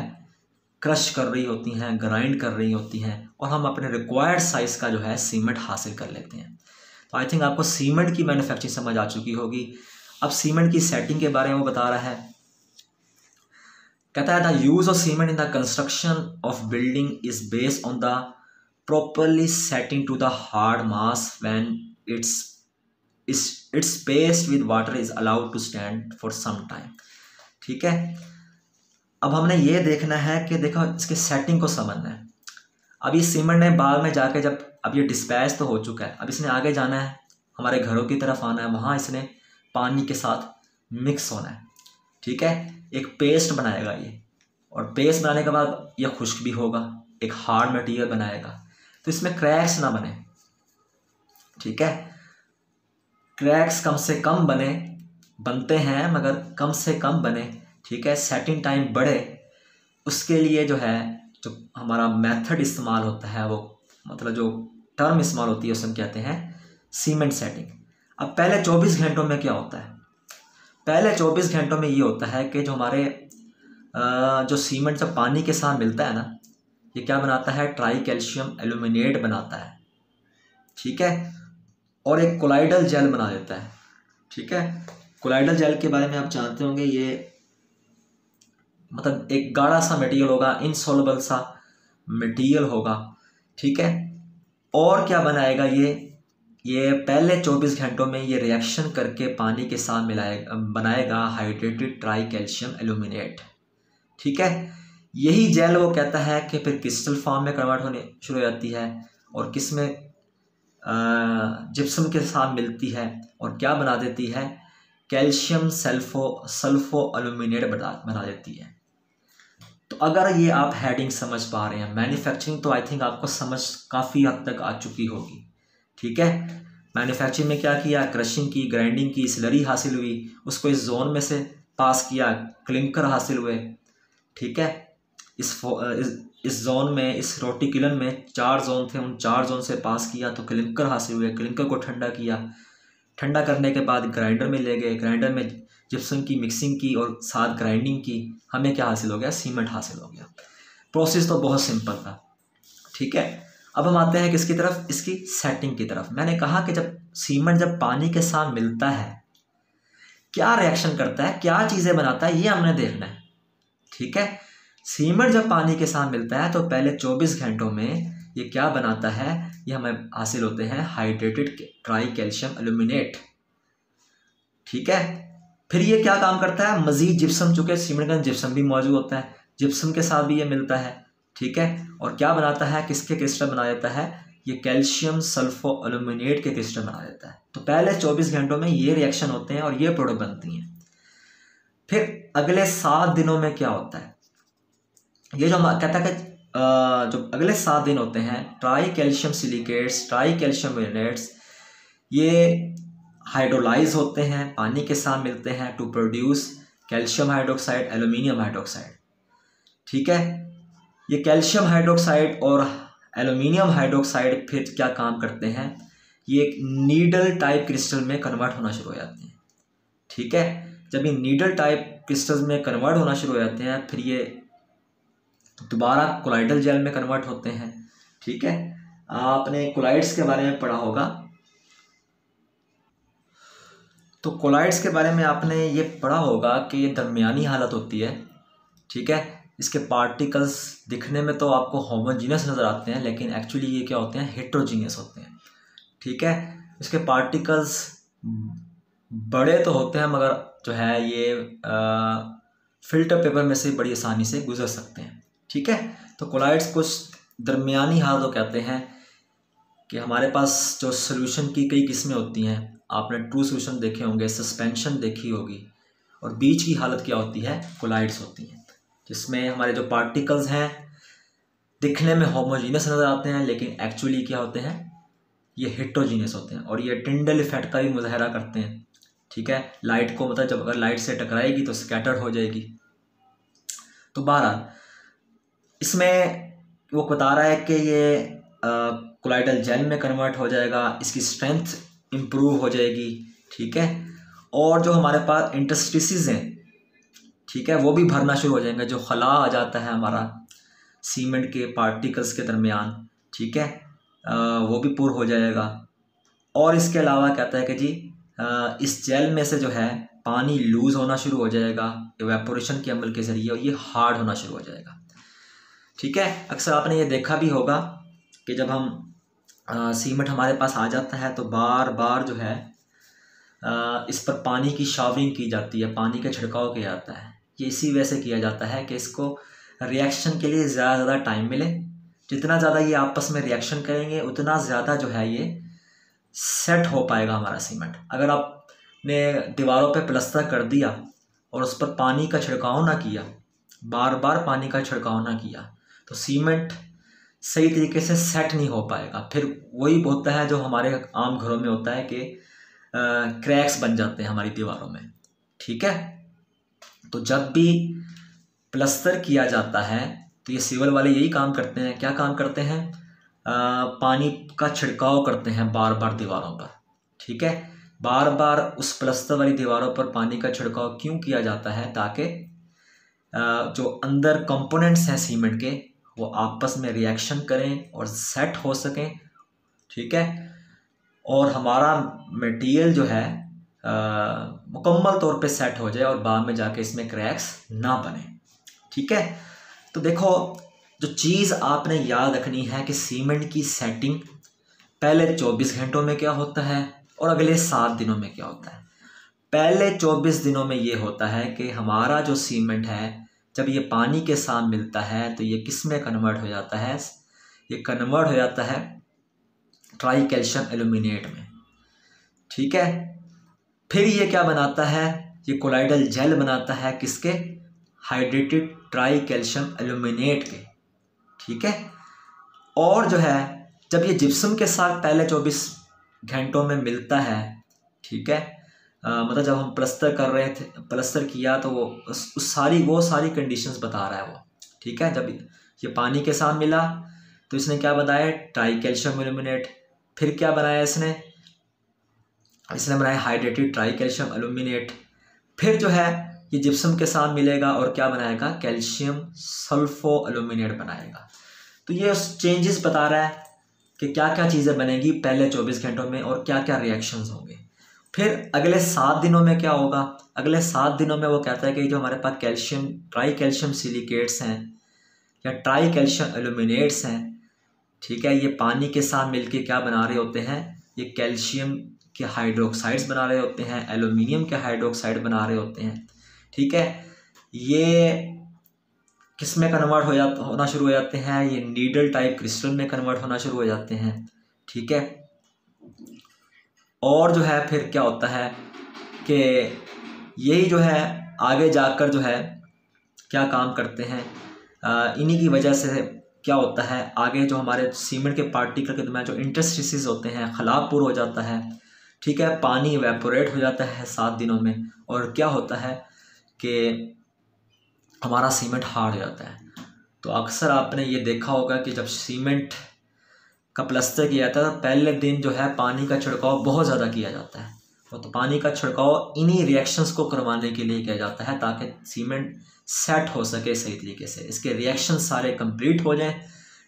क्रश कर रही होती हैं, ग्राइंड कर रही होती हैं और हम अपने रिक्वायर्ड साइज़ का जो है सीमेंट हासिल कर लेते हैं। तो आई थिंक आपको सीमेंट की मैन्युफैक्चरिंग समझ आ चुकी होगी। अब सीमेंट की सेटिंग के बारे में वो बता रहा है, कहता है the use of cement in the construction of building is based on the properly setting to the hard mass when it's paste with water is allowed to stand for some time। ठीक है, अब हमने ये देखना है कि देखो इसके सेटिंग को समझना है। अब ये सीमेंट ने बाद में जाके जब अब ये डिस्पैच तो हो चुका है, अब इसने आगे जाना है, हमारे घरों की तरफ आना है, वहाँ इसने पानी के साथ मिक्स होना है। ठीक है, एक पेस्ट बनाएगा ये, और पेस्ट बनाने के बाद ये खुश्क भी होगा, एक हार्ड मटेरियल बनाएगा, तो इसमें क्रैक्स ना बने। ठीक है, क्रैक्स कम से कम बनते हैं मगर कम से कम बने। ठीक है, सेटिंग टाइम बढ़े, उसके लिए जो है जो हमारा मेथड इस्तेमाल होता है, वो मतलब जो टर्म इस्तेमाल होती है उसे हम कहते हैं सीमेंट सेटिंग। अब पहले 24 घंटों में क्या होता है, पहले 24 घंटों में ये होता है कि जो हमारे जो सीमेंट जब पानी के साथ मिलता है ना, ये क्या बनाता है, ट्राई कैल्शियम एल्यूमिनेट बनाता है। ठीक है, और एक कोलाइडल जेल बना देता है। ठीक है, कोलाइडल जेल के बारे में आप जानते होंगे, ये मतलब एक गाढ़ा सा मटेरियल होगा, इनसॉल्युबल सा मटेरियल होगा। ठीक है, और क्या बनाएगा ये पहले 24 घंटों में ये रिएक्शन करके पानी के साथ बनाएगा हाइड्रेटेड ट्राई कैल्शियम एल्यूमिनेट। ठीक है, यही जेल वो कहता है कि फिर क्रिस्टल फॉर्म में कन्वर्ट होने शुरू हो जाती है और किस में जिप्सम के साथ मिलती है और क्या बना देती है, कैल्शियम सल्फो एल्यूमिनेट बना देती है। तो अगर ये आप हेडिंग समझ पा रहे हैं, मैन्युफैक्चरिंग तो आई थिंक आपको समझ काफ़ी हद तक आ चुकी होगी। ठीक है, मैन्युफैक्चरिंग में क्या किया, क्रशिंग की, ग्राइंडिंग की, स्लरी हासिल हुई, उसको इस जोन में से पास किया, क्लिंकर हासिल हुए। ठीक है, इस जोन में, इस रोटिकुलम में 4 जोन थे, उन 4 जोन से पास किया तो क्लिंकर हासिल हुए, क्लिंकर को ठंडा किया, ठंडा करने के बाद ग्राइंडर में ले गए, ग्राइंडर में जिप्सम की मिक्सिंग की और साथ ग्राइंडिंग की, हमें क्या हासिल हो गया, सीमेंट हासिल हो गया। प्रोसेस तो बहुत सिंपल था। ठीक है, अब हम आते हैं किसकी तरफ, इसकी सेटिंग की तरफ। मैंने कहा कि जब सीमेंट जब पानी के साथ मिलता है क्या रिएक्शन करता है, क्या चीज़ें बनाता है, ये हमने देखना है। ठीक है, सीमेंट जब पानी के साथ मिलता है तो पहले 24 घंटों में ये क्या बनाता है, ये हमें हासिल होते हैं हाइड्रेटेड ट्राई कैल्शियम एल्यूमिनेट। ठीक है, फिर ये क्या काम करता है, मजीद जिप्सम, चूँकि सीमेंट का जिप्सम भी मौजूद होता है, जिप्सम के साथ भी ये मिलता है। ठीक है, और क्या बनाता है, किसके क्रिस्टल बना देता है, ये कैल्शियम सल्फो एल्यूमिनेट के क्रिस्टल बना देता है। तो पहले 24 घंटों में ये रिएक्शन होते हैं और ये प्रोडक्ट बनती हैं। फिर अगले 7 दिनों में क्या होता है, ये जो कहता है कि जो अगले 7 दिन होते हैं, tricalcium silicates, tricalcium units, ये हाइड्रोलाइज होते हैं, पानी के साथ मिलते हैं to produce calcium hydroxide, aluminium hydroxide. ठीक है, ये कैल्शियम हाइड्रोक्साइड और एल्यूमिनियम हाइड्रोक्साइड फिर क्या काम करते हैं, ये एक नीडल टाइप क्रिस्टल में कन्वर्ट होना शुरू हो जाते हैं। ठीक है, जब ये नीडल टाइप क्रिस्टल्स में कन्वर्ट होना शुरू हो जाते हैं फिर ये दोबारा कोलाइडल जेल में कन्वर्ट होते हैं। ठीक है, आपने कोलाइड्स के बारे में पढ़ा होगा, तो कोलाइड्स के बारे में आपने ये पढ़ा होगा कि ये दरमियानी हालत होती है। ठीक है, इसके पार्टिकल्स दिखने में तो आपको होमोजीनियस नज़र आते हैं, लेकिन एक्चुअली ये क्या होते हैं, हेट्रोजीनियस होते हैं। ठीक है, इसके पार्टिकल्स बड़े तो होते हैं मगर जो है ये फिल्टर पेपर में से बड़ी आसानी से गुजर सकते हैं। ठीक है, तो कोलाइड्स कुछ दरमियानी हालत कहते हैं कि हमारे पास जो सोल्यूशन की कई किस्में होती हैं, आपने ट्रू सोल्यूशन देखे होंगे, सस्पेंशन देखी होगी, और बीच की हालत क्या होती है, कोलाइड्स होती हैं, जिसमें हमारे जो पार्टिकल्स हैं दिखने में होमोजीनियस नज़र आते हैं लेकिन एक्चुअली क्या होते हैं, ये हेट्रोजीनियस होते हैं और ये टिंडल इफेक्ट का भी मुजाहरा करते हैं। ठीक है, लाइट को मतलब जब अगर लाइट से टकराएगी तो स्कैटर्ड हो जाएगी। तो बहरहाल इसमें वो बता रहा है कि ये कोलाइडल जेल में कन्वर्ट हो जाएगा, इसकी स्ट्रेंथ इम्प्रूव हो जाएगी। ठीक है, और जो हमारे पास इंटरस्टिसेस हैं, ठीक है, वो भी भरना शुरू हो जाएंगे, जो खला आ जाता है हमारा सीमेंट के पार्टिकल्स के दरमियान। ठीक है, वो भी पूरा हो जाएगा। और इसके अलावा कहता है कि जी इस जेल में से जो है पानी लूज़ होना शुरू हो जाएगा इवेपोरेशन के अमल के ज़रिए, और ये हार्ड होना शुरू हो जाएगा। ठीक है, अक्सर आपने ये देखा भी होगा कि जब हम सीमेंट हमारे पास आ जाता है तो बार बार जो है इस पर पानी की शावरिंग की जाती है, पानी का छिड़काव किया जाता है। ये इसी वजह से किया जाता है कि इसको रिएक्शन के लिए ज़्यादा टाइम मिले। जितना ज़्यादा ये आपस में रिएक्शन करेंगे उतना ज़्यादा जो है ये सेट हो पाएगा हमारा सीमेंट। अगर आपने दीवारों पे प्लास्टर कर दिया और उस पर पानी का छिड़काव ना किया, बार बार पानी का छिड़काव ना किया, तो सीमेंट सही तरीके से सेट नहीं हो पाएगा। फिर वही होता है जो हमारे आम घरों में होता है कि क्रैक्स बन जाते हैं हमारी दीवारों में। ठीक है, तो जब भी प्लास्टर किया जाता है तो ये सिविल वाले यही काम करते हैं। क्या काम करते हैं, पानी का छिड़काव करते हैं बार बार दीवारों पर। ठीक है, बार बार उस प्लास्टर वाली दीवारों पर पानी का छिड़काव क्यों किया जाता है, ताकि जो अंदर कंपोनेंट्स हैं सीमेंट के वो आपस में रिएक्शन करें और सेट हो सकें। ठीक है, और हमारा मटेरियल जो है मुकम्मल तौर पे सेट हो जाए और बाद में जाके इसमें क्रैक्स ना बने। ठीक है, तो देखो जो चीज़ आपने याद रखनी है कि सीमेंट की सेटिंग पहले 24 घंटों में क्या होता है और अगले 7 दिनों में क्या होता है। पहले 24 दिनों में ये होता है कि हमारा जो सीमेंट है जब ये पानी के साथ मिलता है तो ये किस में कन्वर्ट हो जाता है, ये कन्वर्ट हो जाता है ट्राई कैल्शियम एल्यूमिनेट में। ठीक है, फिर ये क्या बनाता है, ये कोलाइडल जेल बनाता है किसके, हाइड्रेटेड ट्राई कैल्शियम एल्यूमिनेट के। ठीक है, और जो है जब ये जिप्सम के साथ पहले 24 घंटों में मिलता है, ठीक है, मतलब जब हम प्लास्टर कर रहे थे, प्लास्टर किया तो वो उस सारी कंडीशंस बता रहा है वो। ठीक है, जब ये पानी के साथ मिला तो इसने क्या बनाया, ट्राई कैल्शियम एल्यूमिनेट। फिर क्या बनाया इसने बनाया हाइड्रेटेड ट्राई कैल्शियम एल्यूमिनेट। फिर जो है ये जिप्सम के साथ मिलेगा और क्या बनाएगा, कैल्शियम सल्फो एल्यूमिनेट बनाएगा। तो ये चेंजेस बता रहा है कि क्या क्या चीज़ें बनेगी पहले 24 घंटों में और क्या क्या रिएक्शंस होंगे। फिर अगले 7 दिनों में क्या होगा, अगले 7 दिनों में वो कहता है कि जो हमारे पास कैल्शियम ट्राई कैल्शियम सिलिकेट्स हैं या ट्राई कैल्शियम एल्यूमिनेट्स हैं, ठीक है, ये पानी के साथ मिलके क्या बना रहे होते हैं, ये कैल्शियम के हाइड्रोक्साइड्स बना रहे होते हैं, एल्यूमिनियम के हाइड्रोक्साइड बना रहे होते हैं। ठीक है, ये किस में कन्वर्ट होना शुरू हो जाते हैं, ये नीडल टाइप क्रिस्टल में कन्वर्ट होना शुरू हो जाते हैं। ठीक है, और जो है फिर क्या होता है कि यही जो है आगे जाकर जो है क्या काम करते हैं, इन्हीं की वजह से क्या होता है, आगे जो हमारे सीमेंट के पार्टिकल के दरमियान जो इंटरस्टिसेस होते हैं खला पूरा हो जाता है, ठीक है, पानी इवेपोरेट हो जाता है 7 दिनों में, और क्या होता है कि हमारा सीमेंट हार्ड हो जाता है। तो अक्सर आपने ये देखा होगा कि जब सीमेंट का प्लास्टर किया जाता है तो पहले दिन जो है पानी का छिड़काव बहुत ज़्यादा किया जाता है, और तो पानी का छिड़काव इन्हीं रिएक्शंस को करवाने के लिए किया जाता है ताकि सीमेंट सेट हो सके सही तरीके से, इसके रिएक्शन सारे कंप्लीट हो जाएं,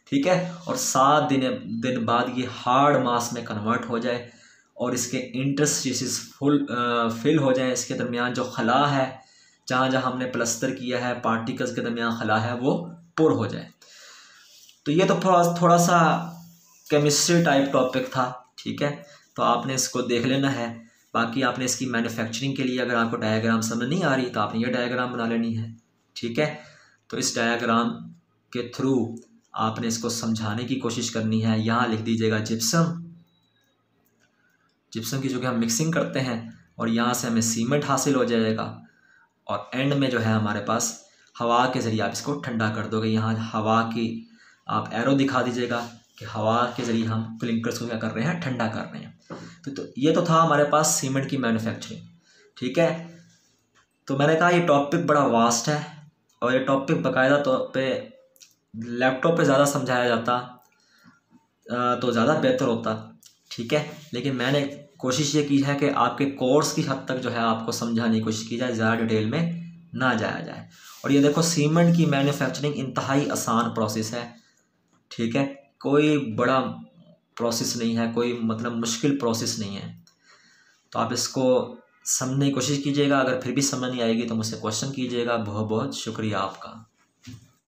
ठीक है, और 7 दिन बाद ये हार्ड मास में कन्वर्ट हो जाए और इसके इंटरस्टिसेस फिल हो जाएं, इसके दरमियान जो खला है, जहाँ जहाँ हमने प्लास्टर किया है, पार्टिकल्स के दरमियान खला है, वो पुर हो जाए। तो ये तो थोड़ा सा केमिस्ट्री टाइप टॉपिक था, ठीक है, तो आपने इसको देख लेना है। बाकी आपने इसकी मैन्युफैक्चरिंग के लिए अगर आपको डायग्राम समझ नहीं आ रही तो आपने ये डायग्राम बना लेनी है, ठीक है। तो इस डायग्राम के थ्रू आपने इसको समझाने की कोशिश करनी है। यहाँ लिख दीजिएगा जिप्सम की जो कि हम मिक्सिंग करते हैं, और यहाँ से हमें सीमेंट हासिल हो जाएगा, और एंड में जो है हमारे पास हवा के ज़रिए आप इसको ठंडा कर दोगे। यहाँ हवा की आप एरो दिखा दीजिएगा कि हवा के ज़रिए हम क्लिंकर्स को क्या कर रहे हैं, ठंडा कर रहे हैं। तो ये तो था हमारे पास सीमेंट की मैन्युफैक्चरिंग, ठीक है। तो मैंने कहा ये टॉपिक बड़ा वास्ट है, और ये टॉपिक बाकायदा तौर पे लैपटॉप पे ज़्यादा समझाया जाता तो ज़्यादा बेहतर होता, ठीक है। लेकिन मैंने कोशिश ये की है कि आपके कोर्स की हद तक जो है आपको समझाने की कोशिश की जाए, ज़्यादा डिटेल में ना जाया जाए। और ये देखो, सीमेंट की मैन्युफैक्चरिंग इंतहाई आसान प्रोसेस है, ठीक है, कोई बड़ा प्रोसेस नहीं है, कोई मतलब मुश्किल प्रोसेस नहीं है। तो आप इसको समझने की कोशिश कीजिएगा, अगर फिर भी समझ नहीं आएगी तो मुझसे क्वेश्चन कीजिएगा। बहुत बहुत शुक्रिया आपका।